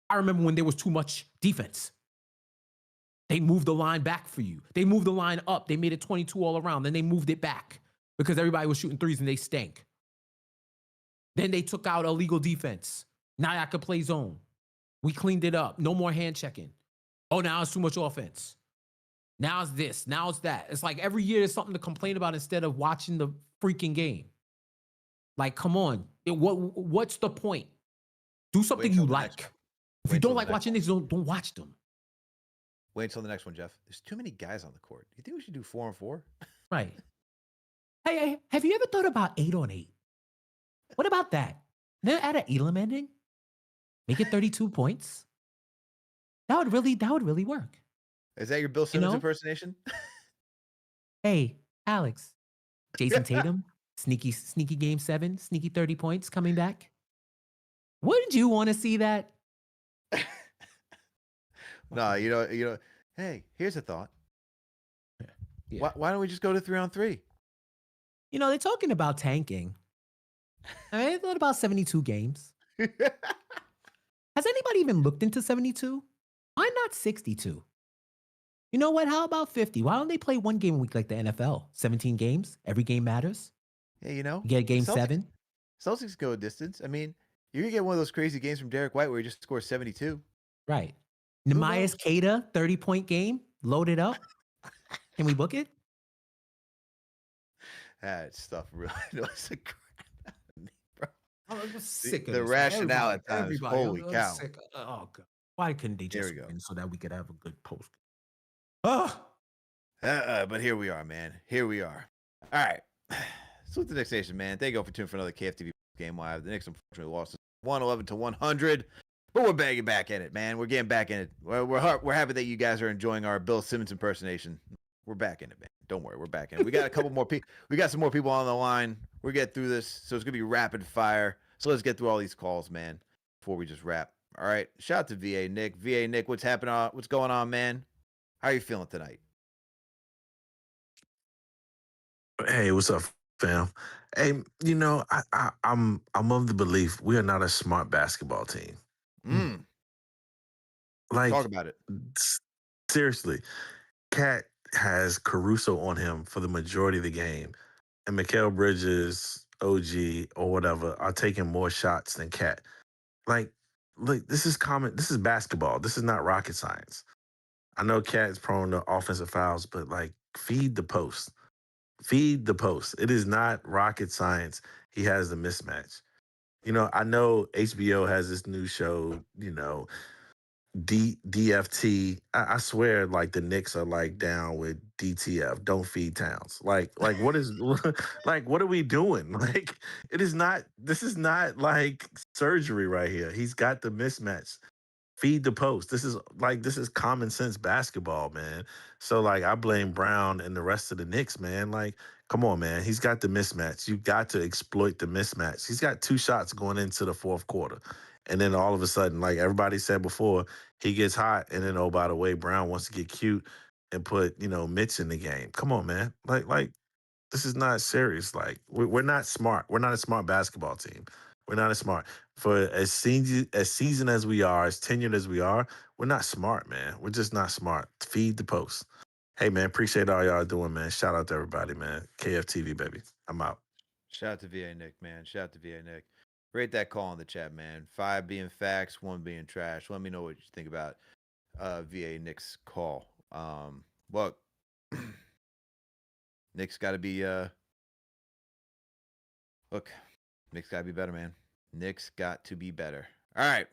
I remember when there was too much defense. They moved the line back for you. They moved the line up. They made it 22 all around. Then they moved it back because everybody was shooting threes and they stank. Then they took out illegal defense. Now I could play zone. We cleaned it up. No more hand checking. Oh, now it's too much offense. Now it's this. Now it's that. It's like every year there's something to complain about instead of watching the freaking game. Like, come on. What's the point? Do something you like. If you don't like watching these, don't watch them. Wait until the next one, Jeff. There's too many guys on the court. You think we should do 4-on-4? Right. Hey, have you ever thought about 8-on-8? What about that? Then add an Elam ending. Make it 32 points. That would really work. Is that your Bill Simmons impersonation? Hey, Alex. Jason Tatum, sneaky game 7, sneaky 30 points coming back. Wouldn't you want to see that? No, hey, here's a thought. Yeah. Why don't we just go to 3-on-3? They're talking about tanking. I thought about 72 games. Has anybody even looked into 72? Why not 62? You know what? How about 50? Why don't they play one game a week like the NFL? 17 games. Every game matters. Yeah, You get a game 7. Celtics go a distance. I mean, you're going to get one of those crazy games from Derek White where he just scores 72. Right. Nemias Queta, 30-point game. Load it up. Can we book it? That stuff really knows the crap out of me, bro. I'm sick of the this. rationale at times. Holy cow. Oh, God. Why couldn't they just win so that we could have a good post? But here we are, man. Here we are. All right. Salute the Knicks Nation, man. Thank you all for tuning for another KFTV Game Live. The Knicks unfortunately lost 111-100. But we're back in it, man. We're getting back in it. We're happy that you guys are enjoying our Bill Simmons impersonation. We're back in it, man. Don't worry, we're back in it. We got a couple more people. We got some more people on the line. We're getting through this, so it's gonna be rapid fire. So let's get through all these calls, man, before we just wrap. All right. Shout out to VA-Knick. VA-Knick, what's happening? What's going on, man? How are you feeling tonight? Hey, what's up, fam. Hey, I'm of the belief we are not a smart basketball team. Like, talk about it. Seriously, Cat has Caruso on him for the majority of the game, and Mikal Bridges, OG, or whatever are taking more shots than Cat. Like, look, this is common. This is basketball. This is not rocket science. I know Cat is prone to offensive fouls, but like, feed the post. Feed the post. It is not rocket science. He has the mismatch. I know HBO has this new show, DFT. I swear, like the Knicks are like down with DTF. Don't feed Towns. Like what is like what are we doing? Like it is not. This is not like surgery right here. He's got the mismatch. Feed the post. This is common sense basketball, man. So like I blame Brown and the rest of the Knicks, man. Like, come on, man. He's got the mismatch. You got to exploit the mismatch. He's got 2 shots going into the fourth quarter. And then all of a sudden, like everybody said before, he gets hot. And then, oh, by the way, Brown wants to get cute and put, Mitch in the game. Come on, man. Like this is not serious. Like we're not smart. We're not a smart basketball team. We're not as smart. For as seasoned as we are, as tenured as we are, we're not smart, man. We're just not smart. Feed the post. Hey, man, appreciate all y'all doing, man. Shout out to everybody, man. KFTV, baby. I'm out. Shout out to VA-Knick, man. Shout out to VA-Knick. Rate that call in the chat, man. 5 being facts, 1 being trash. Let me know what you think about VA-Knick's call. Look, Knicks got to be look, Knicks got to be better, man. Knicks got to be better. All right.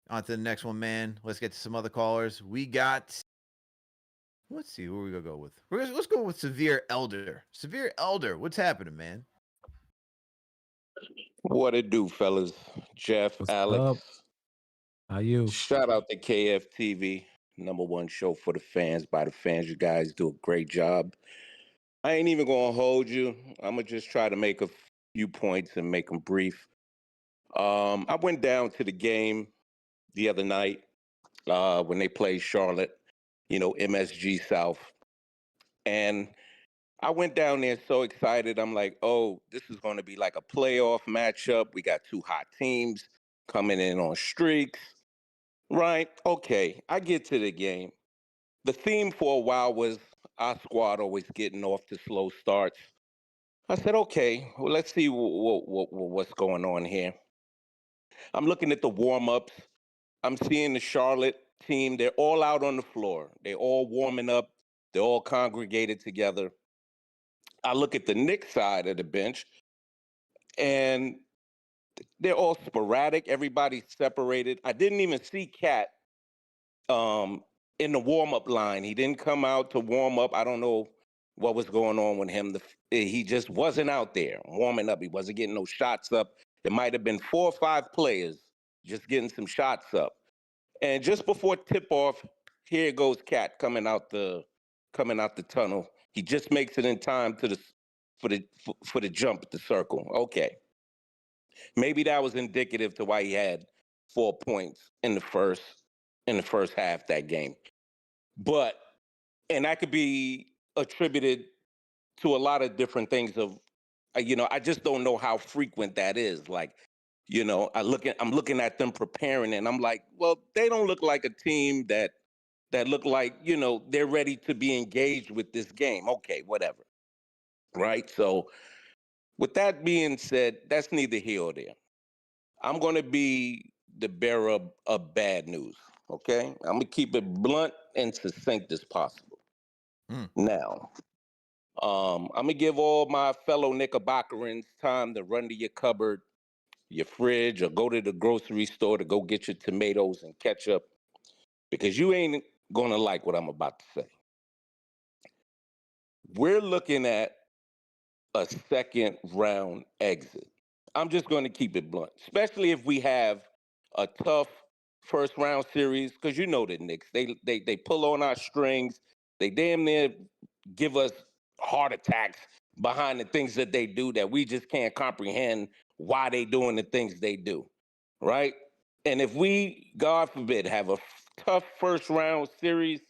On to the next one, man. Let's get to some other callers. We got, let's see, who are we going to go with? Let's go with Severe Elder. Severe Elder, what's happening, man? What it do, fellas? Jeff, What's Alex. up? How you? Shout out to KFTV, #1 show for the fans, by the fans. You guys do a great job. I ain't even gonna hold you. I'm gonna just try to make a few points and make them brief. I went down to the game the other night when they played Charlotte, MSG South, and I went down there so excited. I'm like, oh, this is going to be like a playoff matchup. We got 2 hot teams coming in on streaks. Right. Okay. I get to the game. The theme for a while was our squad always getting off to slow starts. I said, okay, well, let's see what's going on here. I'm looking at the warm-ups. I'm seeing the Charlotte team. They're all out on the floor. They're all warming up. They're all congregated together. I look at the Knicks side of the bench, and they're all sporadic. Everybody's separated. I didn't even see Cat in the warm-up line. He didn't come out to warm up. I don't know what was going on with him. He just wasn't out there warming up. He wasn't getting no shots up. There might have been 4 or 5 players just getting some shots up. And just before tip-off, here goes Cat coming out the tunnel. He just makes it in time for the jump at the circle. Okay. Maybe that was indicative to why he had 4 points in the first half that game. But and that could be attributed to a lot of different things of I just don't know how frequent that is. Like, I'm looking at them preparing and I'm like, well, they don't look like a team that look like, they're ready to be engaged with this game. Okay, whatever. Right? So with that being said, that's neither here or there. I'm going to be the bearer of bad news, okay? I'm going to keep it blunt and succinct as possible. Now, I'm going to give all my fellow Knickerbockerians time to run to your cupboard, your fridge, or go to the grocery store to go get your tomatoes and ketchup, because you ain't going to like what I'm about to say. We're looking at a second-round exit. I'm just going to keep it blunt, especially if we have a tough first-round series, because you know the Knicks. They pull on our strings. They damn near give us heart attacks behind the things that they do that we just can't comprehend why they doing the things they do, right? And if we, God forbid, have a tough first-round series,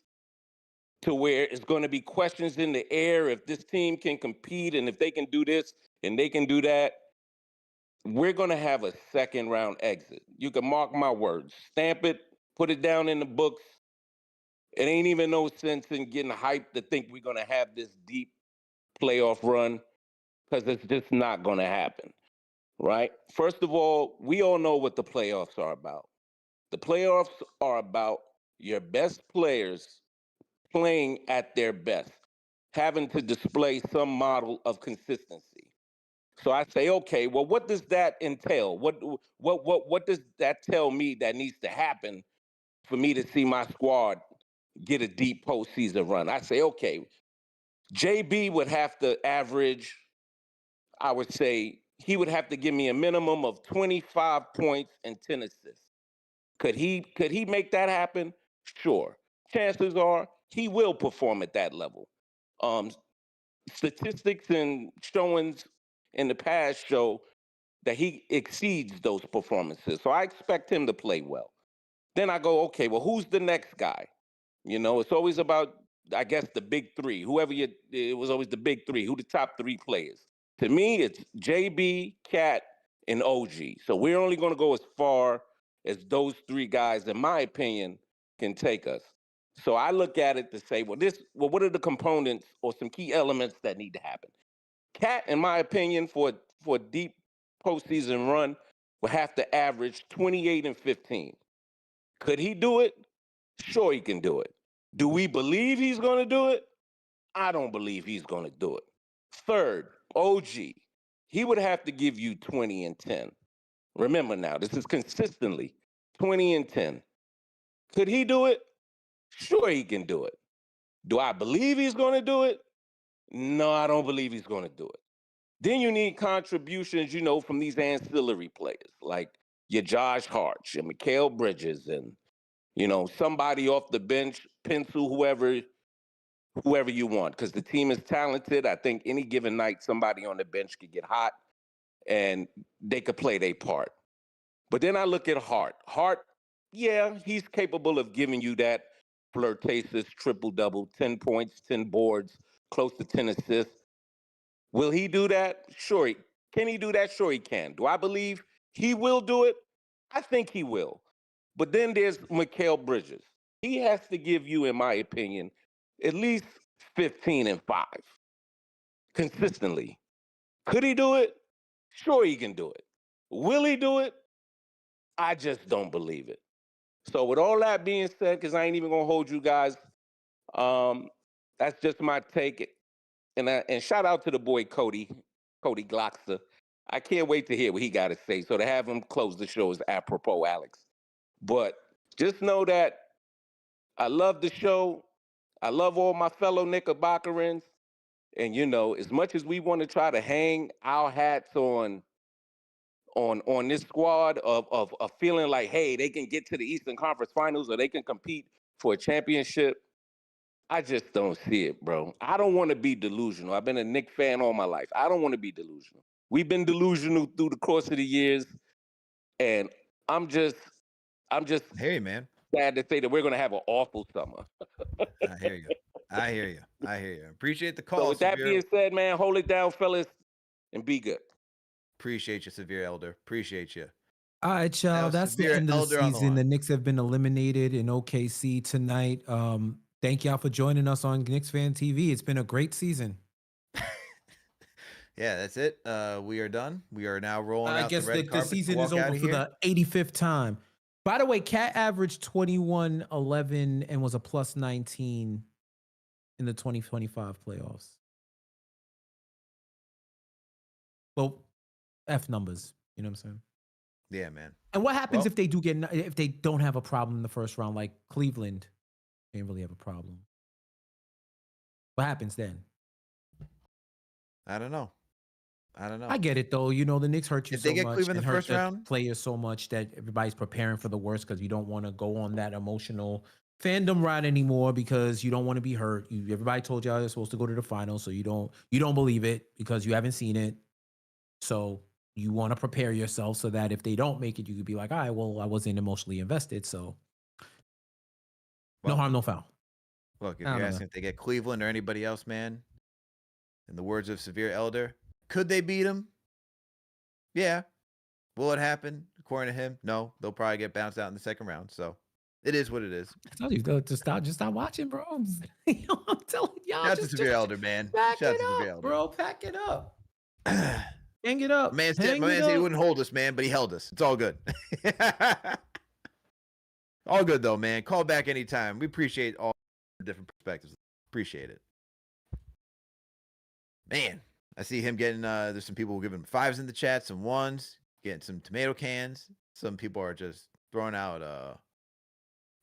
to where it's going to be questions in the air if this team can compete and if they can do this and they can do that. We're going to have a second round exit. You can mark my words, stamp it, put it down in the books. It ain't even no sense in getting hyped to think we're going to have this deep playoff run because it's just not going to happen, right? First of all, we all know what the playoffs are about. The playoffs are about your best players playing at their best, having to display some model of consistency. So I say, okay, well, what does that entail? What does that tell me that needs to happen for me to see my squad get a deep postseason run? I say, okay, JB would have to average, I would say, he would have to give me a minimum of 25 points and 10 assists. Could he make that happen? Sure. Chances are he will perform at that level. Statistics and showings in the past show that he exceeds those performances. So I expect him to play well. Then I go, okay, well, who's the next guy? You know, it's always about, I guess, the big three. It was always the big three. Who the top three players? To me, it's JB, Cat, and OG. So we're only going to go as far as those three guys, in my opinion, can take us. So I look at it to say, well, what are the components or some key elements that need to happen? Cat, in my opinion, for a deep postseason run, will have to average 28 and 15. Could he do it? Sure, he can do it. Do we believe he's going to do it? I don't believe he's going to do it. Third, OG. He would have to give you 20 and 10. Remember now, this is consistently 20 and 10. Could he do it? Sure, he can do it. Do I believe he's going to do it? No, I don't believe he's going to do it. Then you need contributions, from these ancillary players, like your Josh Hart, your Mikal Bridges, and, somebody off the bench, pencil, whoever you want, because the team is talented. I think any given night, somebody on the bench could get hot and they could play their part. But then I look at Hart. Hart, yeah, he's capable of giving you that flirtatious triple-double, 10 points, 10 boards, close to 10 assists. Will he do that? Sure. Can he do that? Sure he can. Do I believe he will do it? I think he will. But then there's Mikal Bridges. He has to give you, in my opinion, at least 15 and 5 consistently. Could he do it? Sure he can do it. Will he do it? I just don't believe it. So with all that being said, because I ain't even gonna hold you guys, that's just my take. And shout out to the boy Cody Glockster. I can't wait to hear what he got to say. So to have him close the show is apropos, Alex. But just know that I love the show. I love all my fellow Knickerbockerians. And as much as we want to try to hang our hats on this squad of feeling like, hey, they can get to the Eastern Conference Finals or they can compete for a championship, I just don't see it, bro. I don't want to be delusional. I've been a Knicks fan all my life. I don't want to be delusional. We've been delusional through the course of the years, and I'm just Hey, man. sad to say that we're going to have an awful summer. I hear you. Appreciate the call. So with that Severe. being said, man, hold it down, fellas, and be good. Appreciate you, Severe Elder. Appreciate you. All right, y'all. Now, That's the Severe end of the Elder on the season. The line. Knicks have been eliminated in OKC tonight. Thank y'all for joining us on KnicksFanTV. It's been a great season. Yeah, that's it. We are done. We are now rolling out I guess the red the carpet. season Walk is over outta for here. the 85th time. By the way, Cat averaged 21, 11, and was a plus 19 in the 2025 playoffs. Well, F numbers. You know what I'm saying? Yeah, man. And what happens Well- if they don't have a problem in the first round, like Cleveland? They didn't really have a problem. What happens then? I don't know. I get it though. The Knicks hurt you If so they get much Cleveland and the hurt first the round? players so much that everybody's preparing for the worst because you don't want to go on that emotional fandom ride anymore because you don't want to be hurt. Everybody told y'all they're supposed to go to the finals, so you don't believe it because you haven't seen it. So you want to prepare yourself so that if they don't make it, you could be like, all right, well, I wasn't emotionally invested, so no Well, harm, no foul. Look, if I you're don't know. asking if they get Cleveland or anybody else, man, in the words of Severe Elder, could they beat them? Yeah. Will it happen? According to him, no. They'll probably get bounced out in the second round. So it is what it is. I told you to stop watching, bro. I'm telling y'all, Shout out to just Severe Elder, man. pack Shout out it to Severe up, Elder. bro. Pack it up. My Hang it up. man Hang said it he up. wouldn't hold us, man, but he held us. It's all good. All good though, man. Call back anytime. We appreciate all the different perspectives. Appreciate it. Man, I see him getting there's some people giving him 5s in the chat, some 1s, getting some tomato cans. Some people are just throwing out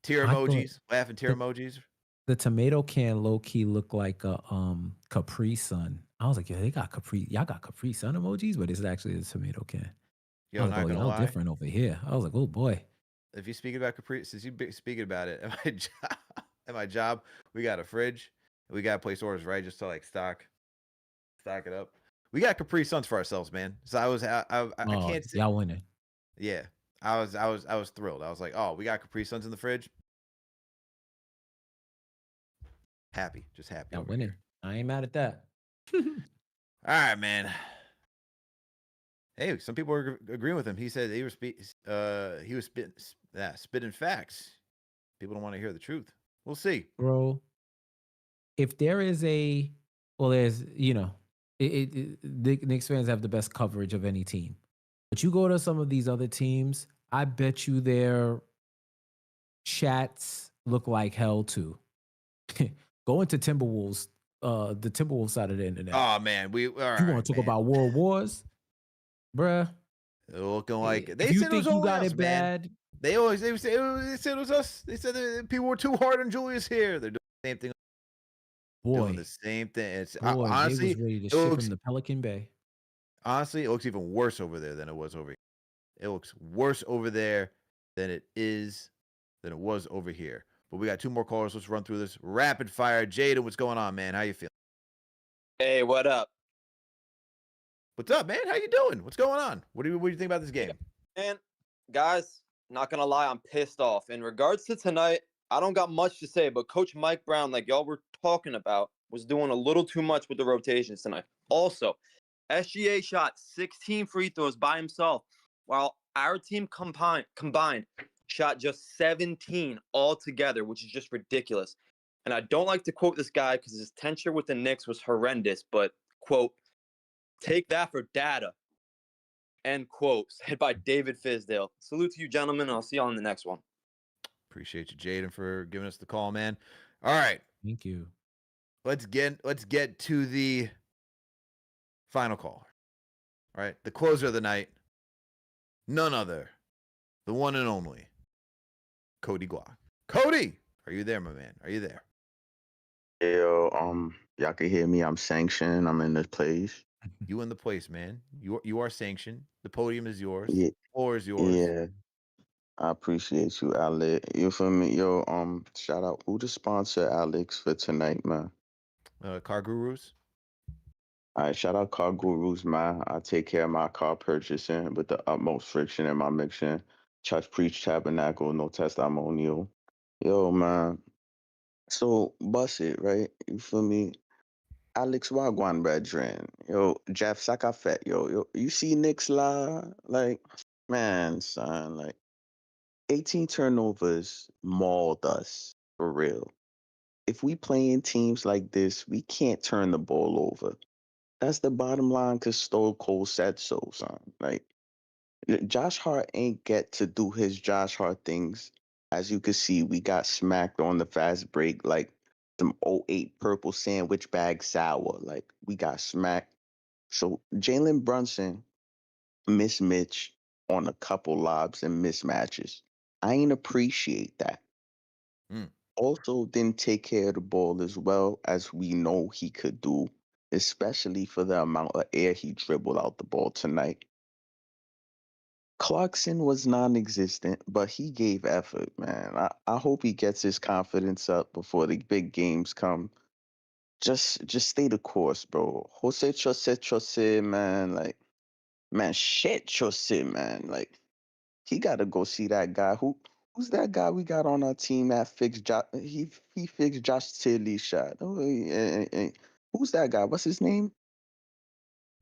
tear I thought emojis, laughing tear the- emojis. The tomato can low key look like a Capri Sun. I was like, yeah, y'all got Capri Sun emojis, but it's actually a tomato can. Yo, I was like, not oh, gonna y'all lie. different over here. I was like, oh boy. If you speak about Capri, since you speaking about it, at my job, we got a fridge. We got to place orders, right? Just to like stock it up. We got Capri Suns for ourselves, man. So I can't say, y'all winning. yeah. I was thrilled. I was like, oh, we got Capri Suns in the fridge. Happy, just happy. Y'all over winning. here. I ain't mad at that. All right, man. Hey, some people are agreeing with him. He said he was spitting facts. People don't want to hear the truth. We'll see. Bro, if there is there's, the Knicks fans have the best coverage of any team. But you go to some of these other teams, I bet you their chats look like hell too. Go into Timberwolves, the Timberwolves side of the internet. Oh man, all right. You want to talk about world wars, bruh? Looking like If they you said think it was you only got us, it man. bad, They said it was us. They said that people were too hard on Julius here. They're doing the same thing. Doing the same thing. It's honestly, they was ready to it ship looks, him to Pelican Bay. honestly, it looks even worse over there than it was over here. It looks worse over there than it was over here. But we got 2 more callers. Let's run through this rapid fire. Jaden, what's going on, man? How you feeling? Hey, what up? What's up, man? How you doing? What's going on? What do you think about this game? Man, guys, not gonna lie, I'm pissed off. In regards to tonight, I don't got much to say, but Coach Mike Brown, like y'all were talking about, was doing a little too much with the rotations tonight. Also, SGA shot 16 free throws by himself, while our team combined shot just 17 altogether, which is just ridiculous. And I don't like to quote this guy because his tenure with the Knicks was horrendous, but, quote, take that for data, end quote, said by David Fizdale. Salute to you, gentlemen, and I'll see you on the next one. Appreciate you, Jaden, for giving us the call, man. All right. Thank you. Let's get to the final caller. All right. The closer of the night. None other. The one and only. Cody Glock. Cody! Are you there, my man? Are you there? Yo, y'all can hear me. I'm sanctioned. I'm in this place. You in the place, man. You are sanctioned. The podium is yours. Yeah, The floor is yours. yeah. I appreciate you, Alex. You feel me? Yo, shout out who the sponsor, Alex, for tonight, man. Car Gurus. All right, shout out Car Gurus, man. I take care of my car purchasing with the utmost friction in my mixing. Church preach tabernacle, no testimonial. Yo, man. So bust it, right? You feel me? Alex Wagwan, brethren. Yo, Jeff Sakafet, yo, you see Knicks la? Like, man, son, like 18 turnovers mauled us for real. If we playing teams like this, we can't turn the ball over. That's the bottom line because Stone Cold said so, son. Like, Josh Hart ain't get to do his Josh Hart things. As you can see, we got smacked on the fast break like some '08 purple sandwich bag sour. Like, we got smacked. So Jalen Brunson missed Mitch on a couple lobs and mismatches. I ain't appreciate that. Mm. Also didn't take care of the ball as well as we know he could do, especially for the amount of air he dribbled out the ball tonight. Clarkson was non-existent, but he gave effort, man. I hope he gets his confidence up before the big games come. Just stay the course, bro. Jose Chose, man, like, man, shit, Chose, man. Like, he got to go see that guy. Who's that guy we got on our team that fixed Josh? He fixed Josh Tilly's shot. Oh, who's that guy? What's his name?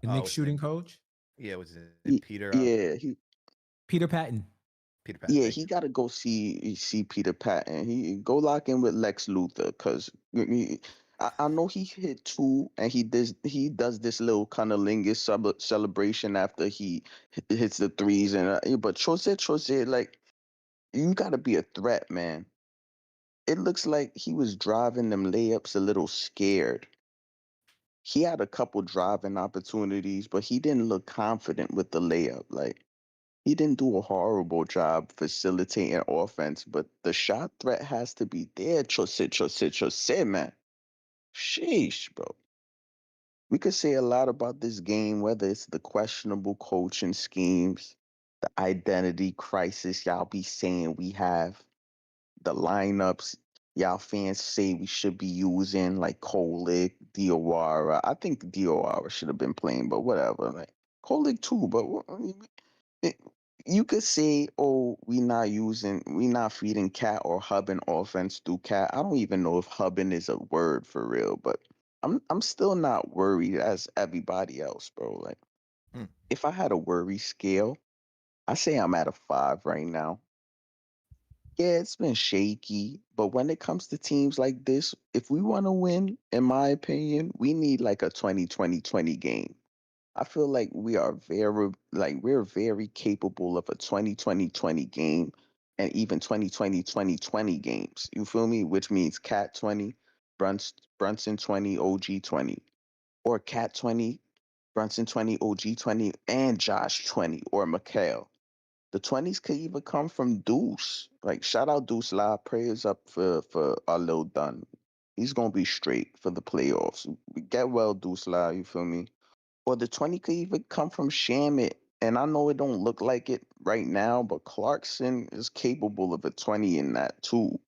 The Oh, Knicks what's his shooting name? coach, Yeah, what's his name? He, Peter. yeah, he Peter Patton. Peter Pat. yeah Thank he you. got to go see Peter Patton. He go lock in with Lex Luthor because I know he hit two and he does this little cunnilingus celebration after he hits the threes but Chose like you got to be a threat, man. It looks like he was driving them layups a little scared. He had a couple driving opportunities, but he didn't look confident with the layup. Like he didn't do a horrible job facilitating offense, but the shot threat has to be there. Chose, man. Sheesh, bro. We could say a lot about this game, whether it's the questionable coaching schemes, the identity crisis y'all be saying we have, the lineups y'all fans say we should be using, like Kolick, Diawara. I think Diawara should have been playing, but whatever. Like Kolick too, but it, you could say, oh, we not feeding Cat or hubbing offense through Cat. I don't even know if hubbing is a word for real, but I'm still not worried as everybody else, bro. Like Hmm. if I had a worry scale, I say I'm at a 5 right now. Yeah, it's been shaky, but when it comes to teams like this, if we want to win, in my opinion, we need like a 2020 game. I feel like we're very capable of a 2020 game and even 2020 games. You feel me? Which means Cat 20, Brunson 20, OG 20, or Cat 20, Brunson 20, OG 20, and Josh 20, or Mikhail. The 20s could even come from Deuce. Like shout out Deuce Live. Prayers up for our Lil Dunn. He's gonna be straight for the playoffs. Get well, Deuce Live, you feel me? Or the 20 could even come from Shamit. And I know it don't look like it right now, but Clarkson is capable of a 20 in that too.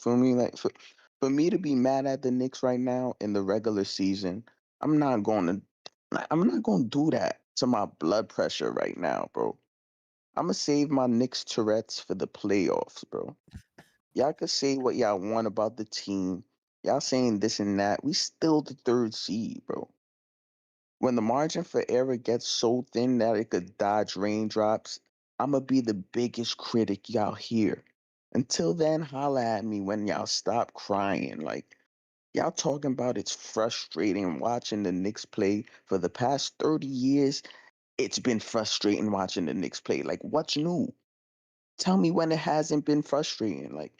Feel me? Like for me to be mad at the Knicks right now in the regular season, I'm not gonna I'm not gonna do that to my blood pressure right now, bro. I'm gonna save my Knicks Tourette's for the playoffs, bro. Y'all could say what y'all want about the team. Y'all saying this and that. We still the third seed, bro. When the margin for error gets so thin that it could dodge raindrops, I'm gonna be the biggest critic y'all hear. Until then, holla at me when y'all stop crying. Like, y'all talking about it's frustrating watching the Knicks play for the past 30 years. It's been frustrating watching the Knicks play. Like, what's new? Tell me when it hasn't been frustrating. Like,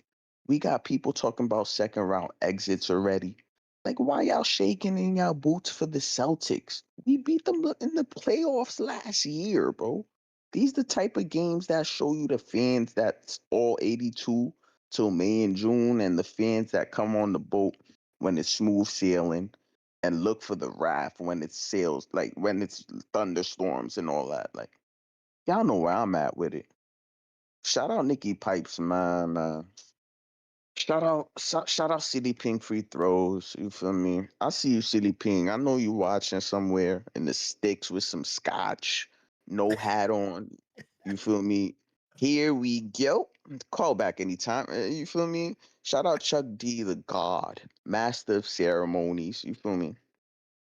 we got people talking about second round exits already. Like, why y'all shaking in y'all boots for the Celtics? We beat them in the playoffs last year, bro. These the type of games that show you the fans that's all 82 till May and June, and the fans that come on the boat when it's smooth sailing and look for the wrath when it sails, like when it's thunderstorms and all that. Like, y'all know where I'm at with it. Shout out Nikki Pipes, man. Shout out City Ping free throws. You feel me? I see you, City Ping. I know you watching somewhere in the sticks with some scotch, no hat on. You feel me? Here we go. Call back anytime. You feel me? Shout out Chuck D, the God, master of ceremonies. You feel me?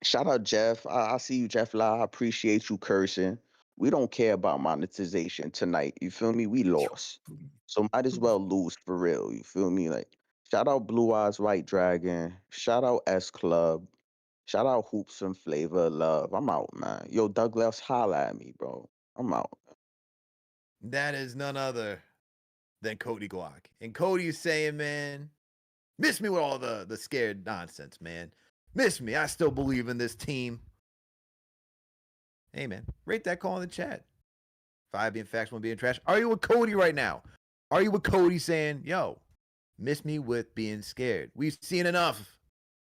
Shout out Jeff. I see you, Jeff La. I appreciate you cursing. We don't care about monetization tonight. You feel me? We lost. So might as well lose for real. You feel me? Like, shout out Blue Eyes White Dragon. Shout out S Club. Shout out Hoops and Flavor of Love. I'm out, man. Yo, Douglas, holla at me, bro. I'm out. That is none other than Cody Glock. And Cody is saying, man, miss me with all the scared nonsense, man. Miss me. I still believe in this team. Hey, man, rate that call in the chat. 5 being facts, 1 being trash. Are you with Cody right now? Are you with Cody saying, yo, miss me with being scared? We've seen enough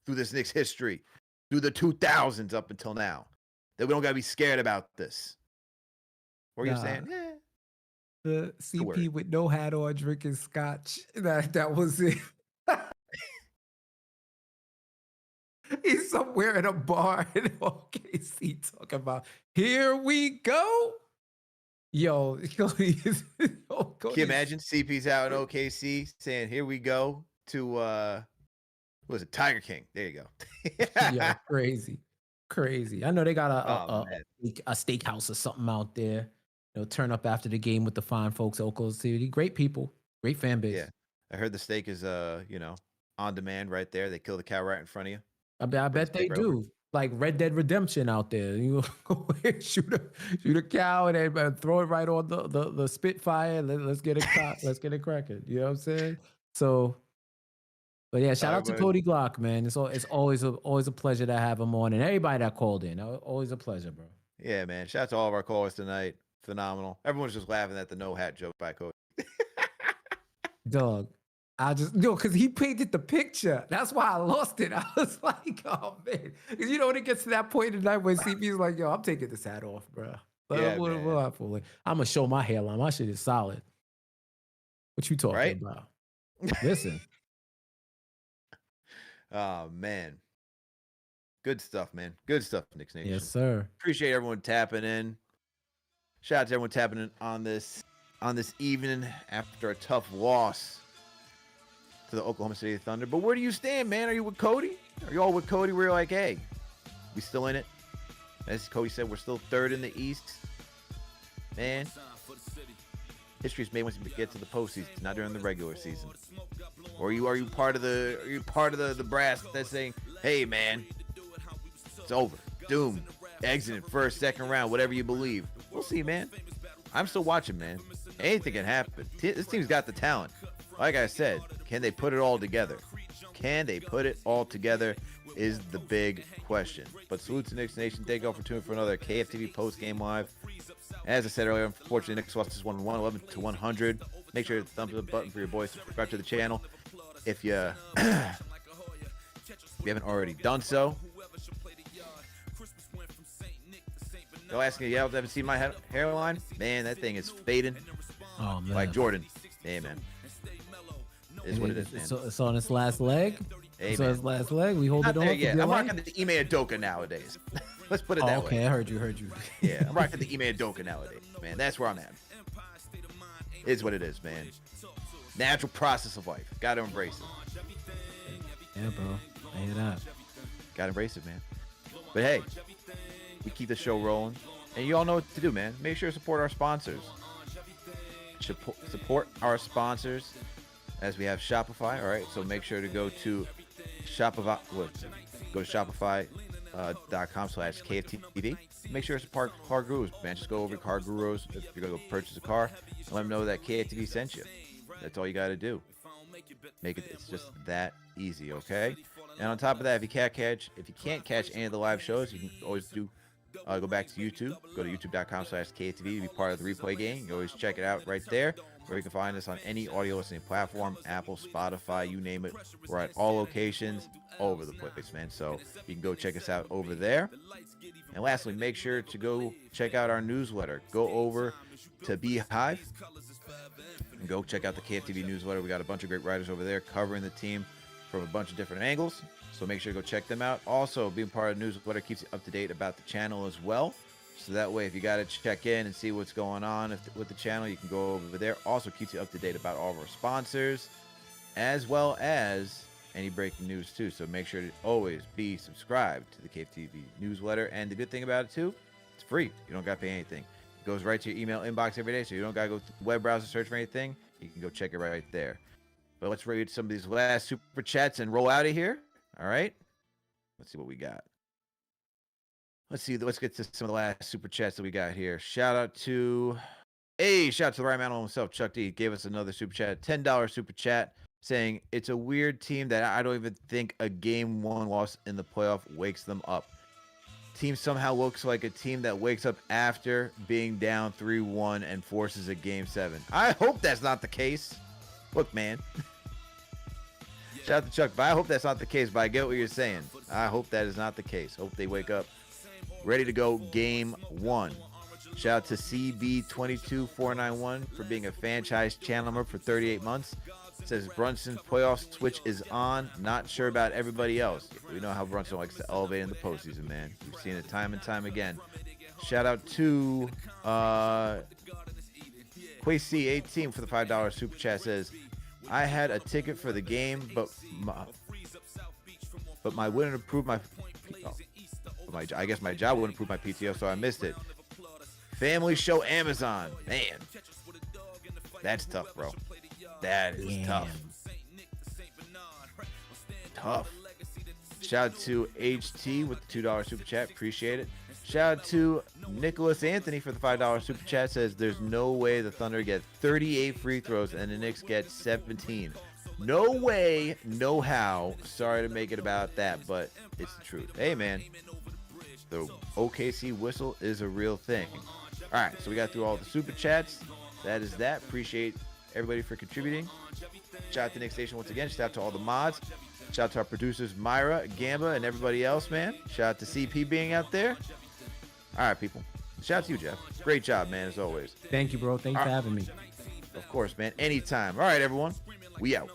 through this Knicks history, through the 2000s up until now, that we don't got to be scared about this. Or you're saying, the CP word. with no hat on drinking scotch. That was it. He's somewhere in a bar in OKC talking about, here we go. Yo, Cody is Can you imagine CP's out in OKC saying, "Here we go to what was it, Tiger King?" There you go. Yeah, crazy. I know they got Oh, a steakhouse or something out there. Turn up after the game with the fine folks at Oklahoma City. Great people, great fan base. Yeah, I heard the steak is on demand right there. They kill the cow right in front of you. I bet they do. Like Red Dead Redemption out there. You go ahead, shoot a cow and then throw it right on the Spitfire. Let's get it let's get it cracking. You know what I'm saying? So, but yeah, shout out to Cody Glock, man. It's always a pleasure to have him on, and everybody that called in. Always a pleasure, bro. Yeah, man. Shout out to all of our callers tonight. Phenomenal. Everyone's just laughing at the no hat joke by Cody. Dog. Because he painted the picture. That's why I lost it. I was like, oh, man. Because, when it gets to that point in the night when CP's like, yo, I'm taking this hat off, bro. Yeah, I'm going to show my hairline. My shit is solid. What you talking about? Listen. Oh, man. Good stuff, man. Good stuff, Knicks Nation. Yes, sir. Appreciate everyone tapping in. Shout out to everyone tapping in on this evening after a tough loss to the Oklahoma City Thunder. But where do you stand, man? Are you with Cody? Are you all with Cody? We're like, hey, we still in it? As Cody said, we're still third in the East. Man, history's made once you get to the postseason, not during the regular season. Or are you part of the brass that's saying, hey, man, it's over, doomed, exited first, second round, whatever you believe. We'll see, man. I'm still watching, man. Anything can happen. This team's got the talent. Like I said, can they put it all together? Can they put it all together is the big question. But salute to Knicks Nation. Thank you all for tuning for another KFTV post-game live. As I said earlier, unfortunately, Knicks lost this one 111-100. Make sure to thumbs up button for your boys. Subscribe to the channel if you haven't already done so. Go asking, yeah, I haven't seen my hairline. Man, that thing is fading. Oh, man. Like Jordan. Hey, man. Is what it is, man. So it's on its last leg. Hey, so its last leg. We hold it on. Yeah, I'm rocking the Ime Udoka nowadays. Let's put it that way. Okay, I heard you. Yeah, I'm rocking the Ime Udoka nowadays, man. That's where I'm at. Is what it is, man. Natural process of life. Gotta embrace it. Yeah, bro. I hear that. Gotta embrace it, man. But hey, we keep the show rolling, and you all know what to do, man. Make sure to support our sponsors. Support our sponsors. As we have Shopify, all right. So make sure to go to Shopify. Go to Shopify.com/KFTV. Make sure to support Car Gurus, man. Just go over to Car Gurus if you're gonna go purchase a car. And let them know that KFTV sent you. That's all you got to do. It's just that easy, okay? And on top of that, if you can't catch any of the live shows, you can always go back to YouTube. Go to youtube.com/KFTV to be part of the replay game. You can always check it out right there. Or you can find us on any audio listening platform, Apple, Spotify, you name it. We're at all locations, all over the place, man. So you can go check us out over there. And lastly, make sure to go check out our newsletter. Go over to Beehive and go check out the KFTV newsletter. We got a bunch of great writers over there covering the team from a bunch of different angles. So make sure to go check them out. Also, being part of the newsletter keeps you up to date about the channel as well. So that way, if you got to check in and see what's going on with the channel, you can go over there. Also keeps you up to date about all of our sponsors, as well as any breaking news too. So make sure to always be subscribed to the KFTV newsletter. And the good thing about it too, it's free. You don't got to pay anything. It goes right to your email inbox every day, so you don't got to go to the web browser search for anything. You can go check it right there. But let's read some of these last super chats and roll out of here. All right. Let's see what we got. Let's get to some of the last super chats that we got here. Shout out to the right man himself, Chuck D. Gave us another super chat, $10 super chat, saying it's a weird team that I don't even think a game one loss in the playoff wakes them up. Team somehow looks like a team that wakes up after being down 3-1 and forces a game 7. I hope that's not the case. Look, man. Shout out to Chuck, but I hope that's not the case, but I get what you're saying. I hope that is not the case. Hope they wake up ready to go game 1. Shout out to CB22491 for being a franchise channel member for 38 months. It says Brunson's playoff switch is on. Not sure about everybody else. We know how Brunson likes to elevate in the postseason, man. We've seen it time and time again. Shout out to Quasi 18 for the $5 super chat says, I had a ticket for the game, but my wouldn't approve my. I guess my job wouldn't approve my PTO, so I missed it. Family show Amazon, man, that's tough, bro. That is tough. Tough. Shout out to HT with the $2 super chat. Appreciate it. Shout out to Nicholas Anthony for the $5 super chat. Says there's no way the Thunder get 38 free throws and the Knicks get 17. No way, no how. Sorry to make it about that, but it's the truth. Hey, man, the OKC whistle is a real thing. All right, so we got through all the super chats. That is that. Appreciate everybody for contributing. Shout out to Knicks Station once again. Shout out to all the mods. Shout out to our producers, Myra, Gamba, and everybody else, man. Shout out to CP being out there. All right, people. Shout out to you, Jeff. Great job, man, as always. Thank you, bro. Thanks for having me. Of course, man. Anytime. All right, everyone. We out.